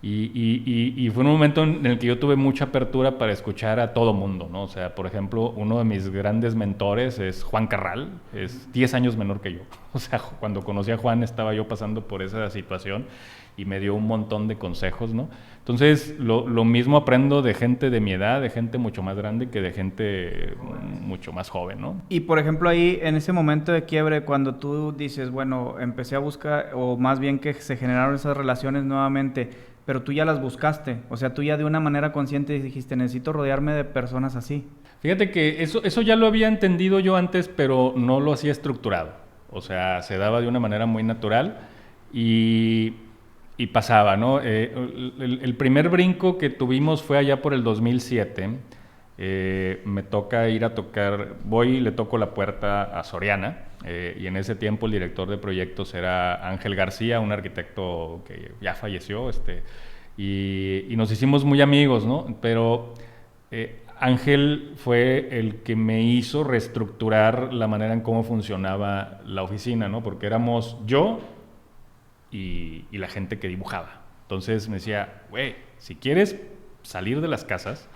Y fue un momento en el que yo tuve mucha apertura para escuchar a todo mundo, ¿no? O sea, por ejemplo, uno de mis grandes mentores es Juan Carral, es 10 años menor que yo. O sea, cuando conocí a Juan estaba yo pasando por esa situación y me dio un montón de consejos, ¿no? Entonces, lo mismo aprendo de gente de mi edad, de gente mucho más grande que de gente mucho más joven, ¿no? Y, por ejemplo, ahí, en ese momento de quiebre, cuando tú dices, bueno, empecé a buscar, o más bien que se generaron esas relaciones nuevamente, pero tú ya las buscaste, o sea, tú ya de una manera consciente dijiste, necesito rodearme de personas así. Fíjate que eso ya lo había entendido yo antes, pero no lo hacía estructurado. O sea, se daba de una manera muy natural y pasaba, ¿no? El primer brinco que tuvimos fue allá por el 2007. Me toca ir a tocar, voy y le toco la puerta a Soriana, y en ese tiempo el director de proyectos era Ángel García, un arquitecto que ya falleció, y nos hicimos muy amigos, ¿no? Pero Ángel fue el que me hizo reestructurar la manera en cómo funcionaba la oficina, ¿no? Porque éramos yo y la gente que dibujaba. Entonces me decía, güey, si quieres salir de las casas,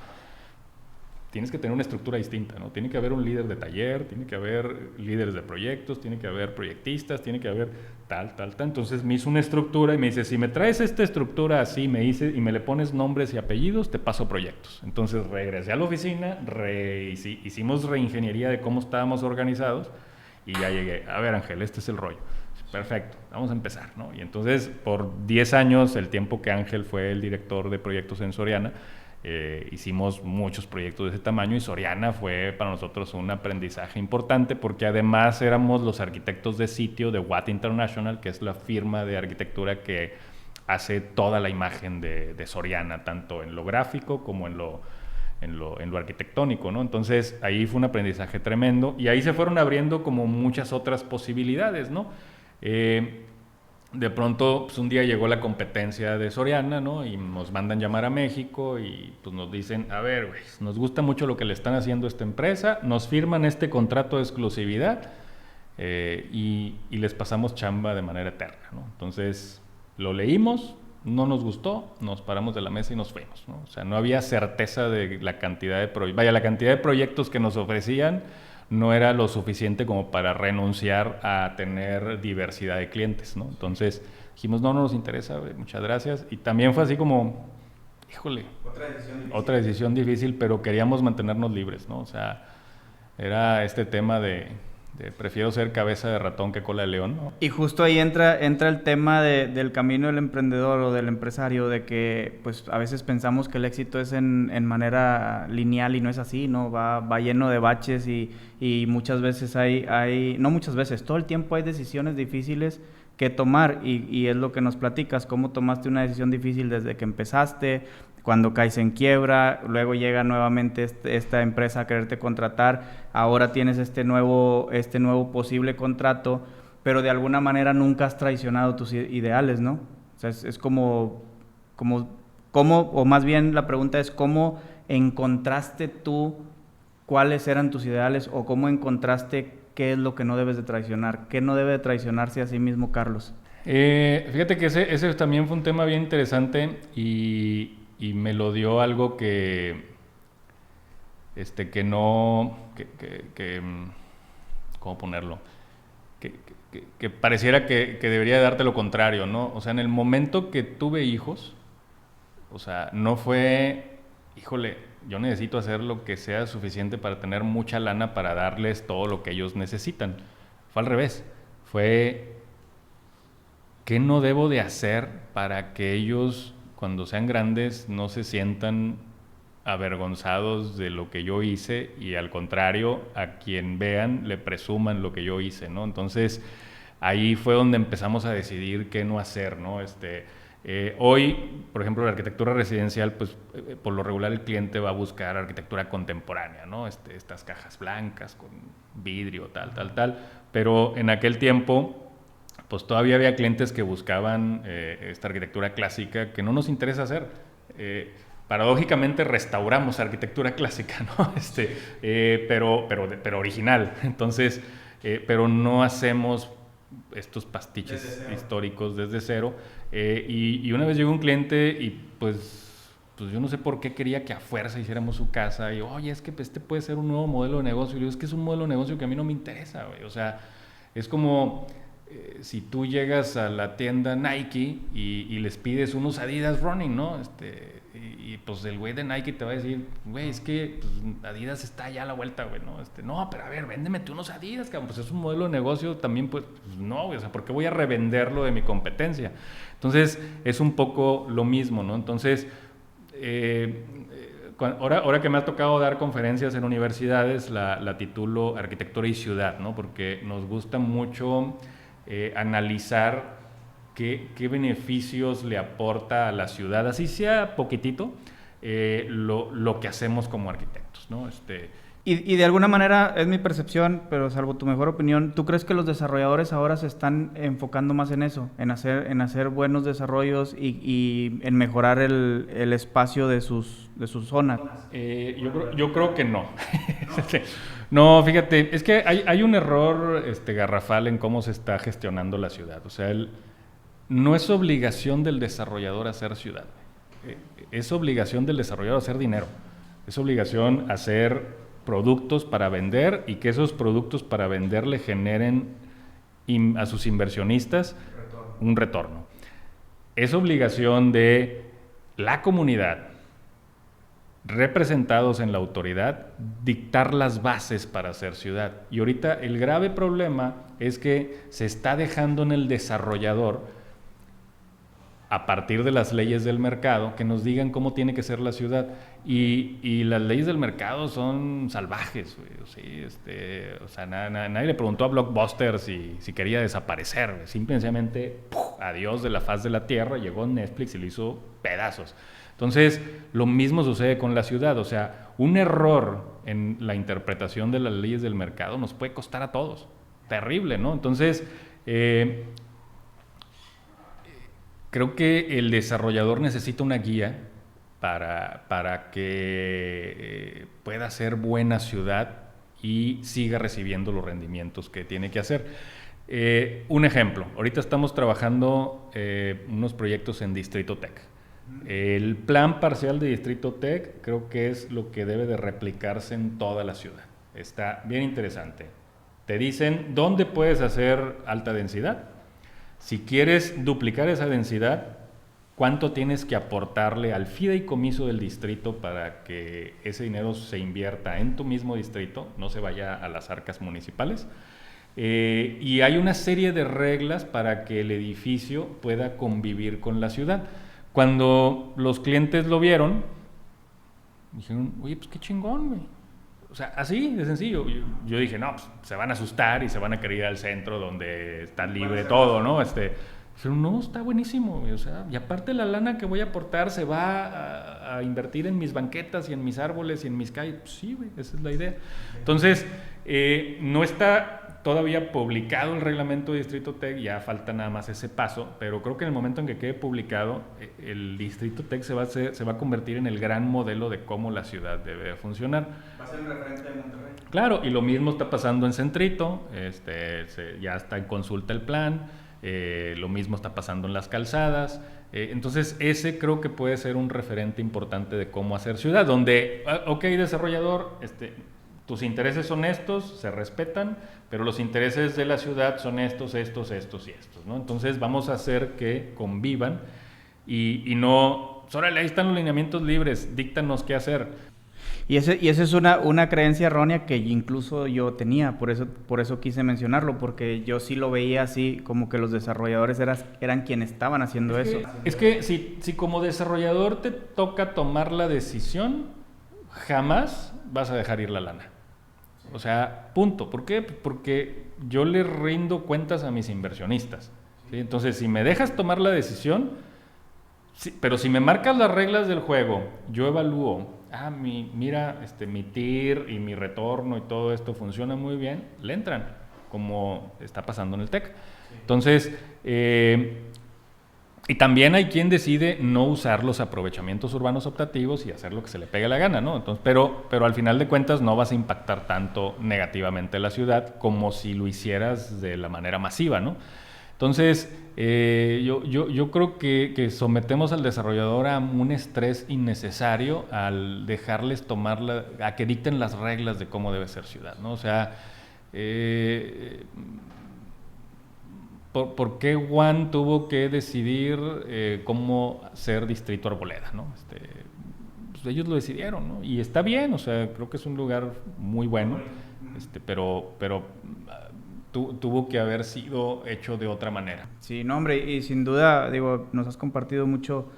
tienes que tener una estructura distinta, ¿no? Tiene que haber un líder de taller, tiene que haber líderes de proyectos, tiene que haber proyectistas, tiene que haber tal. Entonces me hizo una estructura y me dice, si me traes esta estructura así, y me le pones nombres y apellidos, te paso proyectos. Entonces regresé a la oficina, hicimos reingeniería de cómo estábamos organizados y ya llegué. A ver, Ángel, este es el rollo. Perfecto, vamos a empezar, ¿no? Y entonces, por 10 años, el tiempo que Ángel fue el director de proyectos en Soriana, hicimos muchos proyectos de ese tamaño y Soriana fue para nosotros un aprendizaje importante porque además éramos los arquitectos de sitio de Watt International, que es la firma de arquitectura que hace toda la imagen de Soriana, tanto en lo gráfico como en lo arquitectónico, ¿no? Entonces ahí fue un aprendizaje tremendo y ahí se fueron abriendo como muchas otras posibilidades, ¿no? De pronto, pues un día llegó la competencia de Soriana, ¿no? Y nos mandan llamar a México y pues nos dicen, a ver, güey, nos gusta mucho lo que le están haciendo a esta empresa, nos firman este contrato de exclusividad y les pasamos chamba de manera eterna, ¿no? Entonces, lo leímos, no nos gustó, nos paramos de la mesa y nos fuimos, ¿no? O sea, no había certeza de la cantidad de la cantidad de proyectos que nos ofrecían no era lo suficiente como para renunciar a tener diversidad de clientes, ¿no? Entonces dijimos, no nos interesa, muchas gracias. Y también fue así como, híjole, otra decisión difícil, pero queríamos mantenernos libres, ¿no? O sea, era este tema de prefiero ser cabeza de ratón que cola de león, ¿no? Y justo ahí entra el tema del camino del emprendedor o del empresario, de que pues a veces pensamos que el éxito es en manera lineal y no es así, ¿no? Va lleno de baches y muchas veces no muchas veces, todo el tiempo hay decisiones difíciles que tomar y es lo que nos platicas, cómo tomaste una decisión difícil desde que empezaste, cuando caes en quiebra, luego llega nuevamente esta empresa a quererte contratar, ahora tienes este nuevo posible contrato, pero de alguna manera nunca has traicionado tus ideales, ¿no? O sea, es como, o más bien la pregunta es, ¿cómo encontraste tú cuáles eran tus ideales o cómo encontraste qué es lo que no debes de traicionar? ¿Qué no debe de traicionarse a sí mismo, Carlos? Fíjate que ese también fue un tema bien interesante y me lo dio algo ¿cómo ponerlo? Que pareciera que debería darte lo contrario, ¿no? O sea, en el momento que tuve hijos, o sea, no fue, híjole, yo necesito hacer lo que sea suficiente para tener mucha lana para darles todo lo que ellos necesitan. Fue al revés, fue, ¿qué no debo de hacer para que ellos, cuando sean grandes, no se sientan avergonzados de lo que yo hice y al contrario, a quien vean le presuman lo que yo hice, ¿no? Entonces, ahí fue donde empezamos a decidir qué no hacer, ¿no? Hoy, por ejemplo, la arquitectura residencial, pues por lo regular el cliente va a buscar arquitectura contemporánea, ¿no? Estas cajas blancas con vidrio, tal, pero en aquel tiempo pues todavía había clientes que buscaban esta arquitectura clásica que no nos interesa hacer. Paradójicamente restauramos arquitectura clásica, ¿no? Pero original. Entonces, pero no hacemos estos pastiches históricos desde cero. Y una vez llegó un cliente y pues yo no sé por qué quería que a fuerza hiciéramos su casa. Y oye, es que este puede ser un nuevo modelo de negocio. Y le digo, es que es un modelo de negocio que a mí no me interesa, güey. O sea, es como si tú llegas a la tienda Nike y les pides unos Adidas Running, ¿no? Y pues el güey de Nike te va a decir, güey, es que pues, Adidas está allá a la vuelta, güey, ¿no? No, pero a ver, véndeme tú unos Adidas, cabrón, pues es un modelo de negocio también, pues no, güey, o sea, ¿por qué voy a revenderlo de mi competencia? Entonces, es un poco lo mismo, ¿no? Entonces, ahora que me ha tocado dar conferencias en universidades, la titulo Arquitectura y Ciudad, ¿no? Porque nos gusta mucho analizar qué beneficios le aporta a la ciudad, así sea poquitito, lo que hacemos como arquitectos, ¿no? Y de alguna manera, es mi percepción, pero salvo tu mejor opinión, ¿tú crees que los desarrolladores ahora se están enfocando más en eso, en hacer buenos desarrollos y en mejorar el espacio de sus zonas? Yo creo que no. No, fíjate, es que hay un error garrafal en cómo se está gestionando la ciudad. O sea, no es obligación del desarrollador hacer ciudad. es obligación del desarrollador hacer dinero, es obligación hacer productos para vender y que esos productos para vender le generen a sus inversionistas un retorno. Es obligación de la comunidad, representados en la autoridad, dictar las bases para hacer ciudad. Y ahorita el grave problema es que se está dejando en el desarrollador, a partir de las leyes del mercado, que nos digan cómo tiene que ser la ciudad. Y las leyes del mercado son salvajes, güey. Sí, o sea, nadie le preguntó a Blockbuster si quería desaparecer, güey. Simplemente, adiós de la faz de la tierra, llegó Netflix y le hizo pedazos. Entonces, lo mismo sucede con la ciudad. O sea, un error en la interpretación de las leyes del mercado nos puede costar a todos. Terrible, ¿no? Entonces, creo que el desarrollador necesita una guía para que pueda hacer buena ciudad y siga recibiendo los rendimientos que tiene que hacer. Un ejemplo, ahorita estamos trabajando unos proyectos en Distrito Tech. El plan parcial de Distrito Tech creo que es lo que debe de replicarse en toda la ciudad. Está bien interesante. Te dicen dónde puedes hacer alta densidad. Si quieres duplicar esa densidad, ¿cuánto tienes que aportarle al fideicomiso del distrito para que ese dinero se invierta en tu mismo distrito, no se vaya a las arcas municipales? Y hay una serie de reglas para que el edificio pueda convivir con la ciudad. Cuando los clientes lo vieron, dijeron, oye, pues qué chingón, güey. O sea, así de sencillo. Yo dije, no, pues se van a asustar y se van a querer ir al centro donde está libre todo, ¿no? Pero no, está buenísimo, güey. O sea, y aparte la lana que voy a aportar se va a invertir en mis banquetas y en mis árboles y en mis calles. Pues sí, güey, esa es la idea. Entonces, no está todavía publicado el reglamento de Distrito Tech, ya falta nada más ese paso, pero creo que en el momento en que quede publicado, el Distrito Tech se va a convertir en el gran modelo de cómo la ciudad debe funcionar. Va a ser el referente de Monterrey. Claro, y lo mismo está pasando en Centrito, ya está en consulta el plan, lo mismo está pasando en las calzadas, entonces ese creo que puede ser un referente importante de cómo hacer ciudad, donde, ok, desarrollador, tus intereses son estos, se respetan, pero los intereses de la ciudad son estos, ¿no? Entonces vamos a hacer que convivan y no, órale, ahí están los lineamientos libres, díctanos qué hacer. Y esa es una creencia errónea que incluso yo tenía, por eso quise mencionarlo, porque yo sí lo veía así, como que los desarrolladores eran quienes estaban haciendo eso. Es que si como desarrollador te toca tomar la decisión, jamás vas a dejar ir la lana. O sea, punto. ¿Por qué? Porque yo le rindo cuentas a mis inversionistas, ¿sí? Entonces, si me dejas tomar la decisión, sí, pero si me marcas las reglas del juego, yo evalúo, mira, mi TIR y mi retorno y todo esto funciona muy bien, le entran, como está pasando en el TEC. Entonces, y también hay quien decide no usar los aprovechamientos urbanos optativos y hacer lo que se le pegue la gana, ¿no? Entonces, pero al final de cuentas no vas a impactar tanto negativamente la ciudad como si lo hicieras de la manera masiva, ¿no? Entonces, yo creo que sometemos al desarrollador a un estrés innecesario al dejarles a que dicten las reglas de cómo debe ser ciudad, ¿no? O sea, ¿por qué Juan tuvo que decidir cómo ser Distrito Arboleda, ¿no? Pues ellos lo decidieron, ¿no? Y está bien, o sea, creo que es un lugar muy bueno, pero tuvo que haber sido hecho de otra manera. Sí, no, hombre, y sin duda, digo, nos has compartido mucho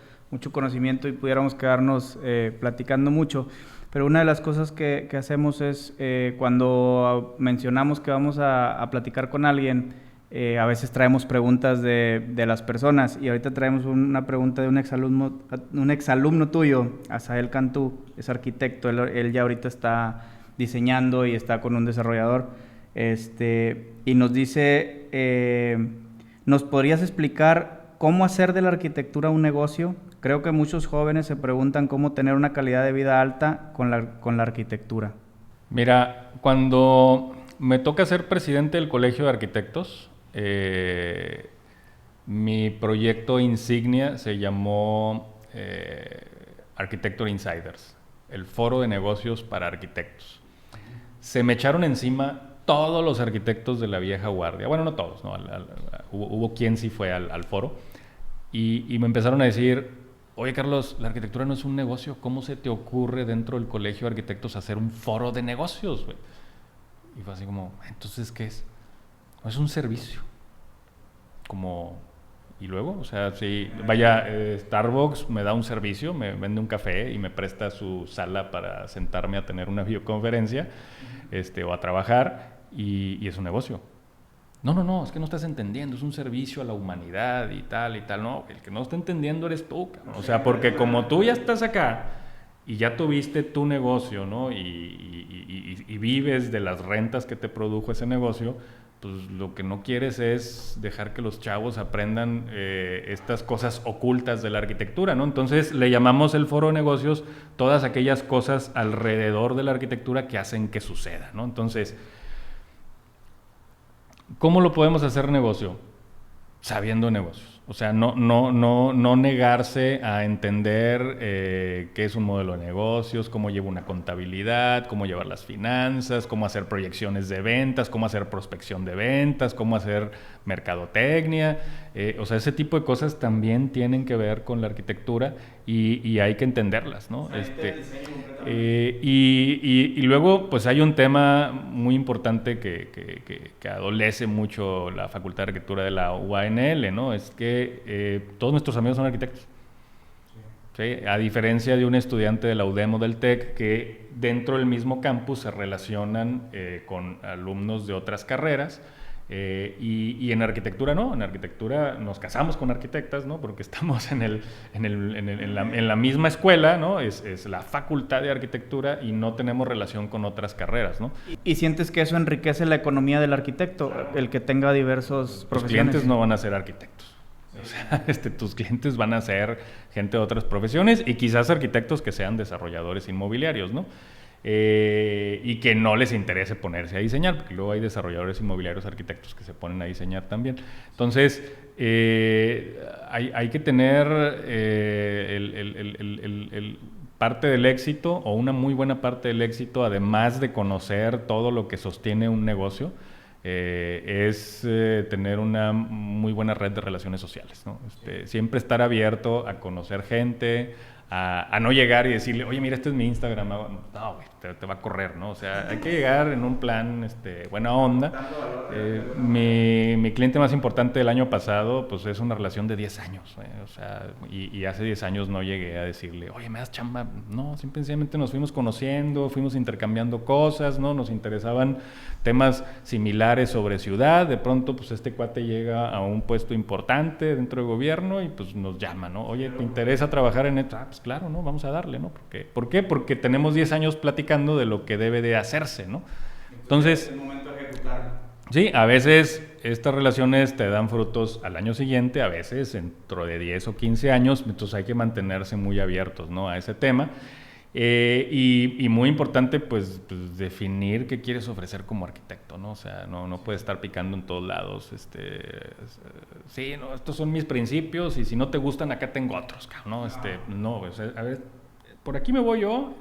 conocimiento y pudiéramos quedarnos platicando mucho. Pero una de las cosas que hacemos es cuando mencionamos que vamos a platicar con alguien, a veces traemos preguntas de las personas, y ahorita traemos una pregunta de un exalumno tuyo, Asael Cantú, es arquitecto, él ya ahorita está diseñando y está con un desarrollador, y nos dice, ¿nos podrías explicar cómo hacer de la arquitectura un negocio? Creo que muchos jóvenes se preguntan cómo tener una calidad de vida alta con la arquitectura. Mira, cuando me toca ser presidente del Colegio de Arquitectos, mi proyecto insignia se llamó Architecture Insiders, el foro de negocios para arquitectos. Se me echaron encima todos los arquitectos de la vieja guardia. Bueno, no todos, ¿no? Hubo quien sí fue al foro y me empezaron a decir, oye Carlos, la arquitectura no es un negocio, ¿cómo se te ocurre dentro del colegio de arquitectos hacer un foro de negocios, güey? Y fue así como, entonces, ¿qué es? Es un servicio. Y luego, o sea, si vaya, Starbucks me da un servicio, me vende un café y me presta su sala para sentarme a tener una videoconferencia, o a trabajar, y es un negocio. No, es que no estás entendiendo, es un servicio a la humanidad y tal, no, el que no está entendiendo eres tú, cabrón. O sea, porque como tú ya estás acá y ya tuviste tu negocio, ¿no? Y vives de las rentas que te produjo ese negocio, pues lo que no quieres es dejar que los chavos aprendan estas cosas ocultas de la arquitectura, ¿no? Entonces le llamamos el foro de negocios todas aquellas cosas alrededor de la arquitectura que hacen que suceda, ¿no? Entonces, ¿cómo lo podemos hacer negocio? Sabiendo negocios. O sea, no negarse a entender qué es un modelo de negocios, cómo lleva una contabilidad, cómo llevar las finanzas, cómo hacer proyecciones de ventas, cómo hacer prospección de ventas, cómo hacer mercadotecnia. O sea, ese tipo de cosas también tienen que ver con la arquitectura y hay que entenderlas, ¿no? Y luego, pues hay un tema muy importante que adolece mucho la Facultad de Arquitectura de la UANL, ¿no? Es que todos nuestros amigos son arquitectos. ¿Sí? A diferencia de un estudiante de la UDEM o del TEC, que dentro del mismo campus se relacionan con alumnos de otras carreras. Y en arquitectura no, en arquitectura nos casamos con arquitectas, ¿no? Porque estamos en la misma escuela, ¿no? Es la facultad de arquitectura y no tenemos relación con otras carreras, ¿no? ¿Y sientes que eso enriquece la economía del arquitecto, el que tenga diversos profesiones? Tus clientes no van a ser arquitectos. O sea, tus clientes van a ser gente de otras profesiones y quizás arquitectos que sean desarrolladores inmobiliarios, ¿no? Y que no les interese ponerse a diseñar, porque luego hay desarrolladores inmobiliarios, arquitectos que se ponen a diseñar también. Entonces, hay que tener parte del éxito o una muy buena parte del éxito, además de conocer todo lo que sostiene un negocio, es tener una muy buena red de relaciones sociales, ¿no? Siempre estar abierto a conocer gente, a no llegar y decirle, oye, mira, este es mi Instagram. No, güey, te va a correr, ¿no? O sea, hay que llegar en un plan buena onda. Mi cliente más importante del año pasado, pues es una relación de 10 años. O sea, y hace 10 años no llegué a decirle, oye, ¿me das chamba? No, simplemente nos fuimos conociendo, fuimos intercambiando cosas, ¿no? Nos interesaban temas similares sobre ciudad. De pronto, pues este cuate llega a un puesto importante dentro del gobierno y pues nos llama, ¿no? Oye, ¿te interesa trabajar en esto? Pues claro, ¿no? Vamos a darle, ¿no? ¿Por qué? Porque tenemos 10 años platicando de lo que debe de hacerse, ¿no? Entonces, es el momento de ejecutarlo. Sí, a veces estas relaciones te dan frutos al año siguiente, a veces dentro de 10 o 15 años, entonces hay que mantenerse muy abiertos, ¿no? A ese tema. Y muy importante, pues definir qué quieres ofrecer como arquitecto, ¿no? O sea, no puedes estar picando en todos lados. Sí, no, estos son mis principios y si no te gustan, acá tengo otros, ¿no? No, o sea, a ver, por aquí me voy yo,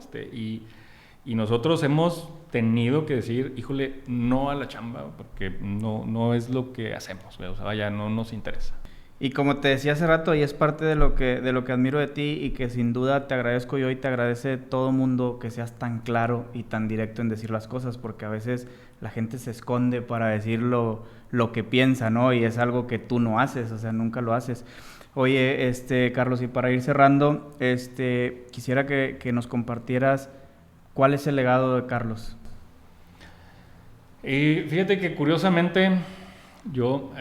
y nosotros hemos tenido que decir, híjole, no a la chamba, porque no es lo que hacemos, o sea, vaya, no nos interesa. Y como te decía hace rato, y es parte de lo que admiro de ti y que sin duda te agradezco yo y te agradece todo mundo que seas tan claro y tan directo en decir las cosas, porque a veces la gente se esconde para decir lo que piensa, ¿no? Y es algo que tú no haces, o sea, nunca lo haces. Oye, Carlos, y para ir cerrando, quisiera que nos compartieras cuál es el legado de Carlos. Y fíjate que curiosamente yo...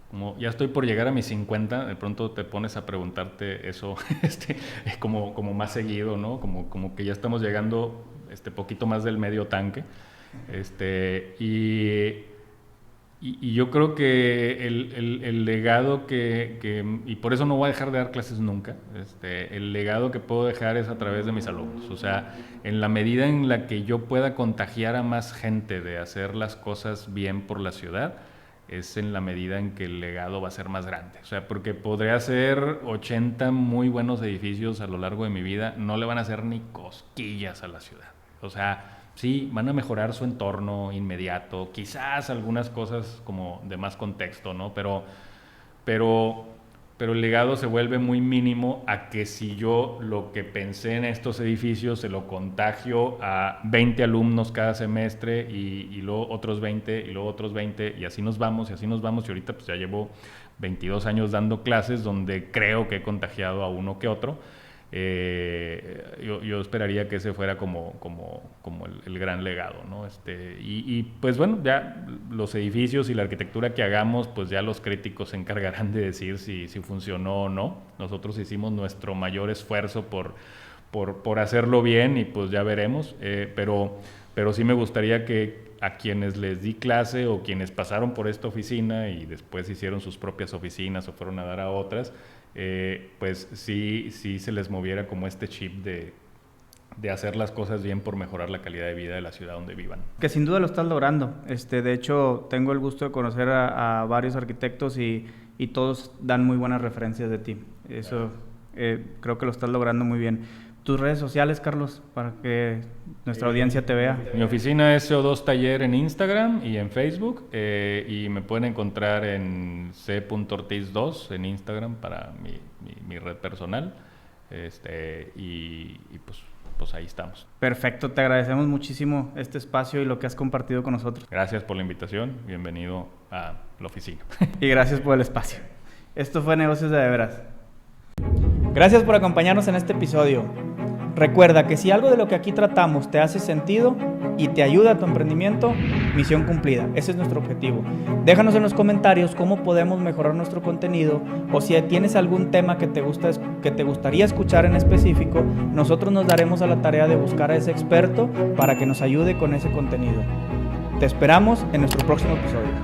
como ya estoy por llegar a mis 50, de pronto te pones a preguntarte eso como más seguido, ¿no? Como que ya estamos llegando poquito más del medio tanque. Y yo creo que el legado y por eso no voy a dejar de dar clases nunca, el legado que puedo dejar es a través de mis alumnos. O sea, en la medida en la que yo pueda contagiar a más gente de hacer las cosas bien por la ciudad, es en la medida en que el legado va a ser más grande. O sea, porque podré hacer 80 muy buenos edificios a lo largo de mi vida, no le van a hacer ni cosquillas a la ciudad. O sea, sí, van a mejorar su entorno inmediato, quizás algunas cosas como de más contexto, ¿no? Pero el legado se vuelve muy mínimo a que si yo lo que pensé en estos edificios se lo contagio a 20 alumnos cada semestre y luego otros 20 y luego otros 20 y así nos vamos y ahorita pues ya llevo 22 años dando clases donde creo que he contagiado a uno que otro. Yo esperaría que ese fuera como el gran legado, ¿no? Y pues bueno, ya los edificios y la arquitectura que hagamos, pues ya los críticos se encargarán de decir si funcionó o no. Nosotros hicimos nuestro mayor esfuerzo por hacerlo bien y pues ya veremos, pero sí me gustaría que a quienes les di clase o quienes pasaron por esta oficina y después hicieron sus propias oficinas o fueron a dar a otras, pues sí se les moviera como este chip de hacer las cosas bien por mejorar la calidad de vida de la ciudad donde vivan. Que sin duda lo estás logrando. De hecho, tengo el gusto de conocer a varios arquitectos y todos dan muy buenas referencias de ti. Eso creo que lo estás logrando muy bien. Tus redes sociales, Carlos, para que nuestra audiencia te vea. Mi oficina es CO2 Taller en Instagram y en Facebook, y me pueden encontrar en c.ortiz2 en Instagram para mi red personal, y pues ahí estamos. Perfecto, te agradecemos muchísimo este espacio y lo que has compartido con nosotros. Gracias por la invitación, bienvenido a la oficina. Y gracias por el espacio. Esto fue Negocios de Veras. Gracias por acompañarnos en este episodio. Recuerda que si algo de lo que aquí tratamos te hace sentido y te ayuda a tu emprendimiento, misión cumplida. Ese es nuestro objetivo. Déjanos en los comentarios cómo podemos mejorar nuestro contenido, o si tienes algún tema que te gustaría escuchar en específico, nosotros nos daremos a la tarea de buscar a ese experto para que nos ayude con ese contenido. Te esperamos en nuestro próximo episodio.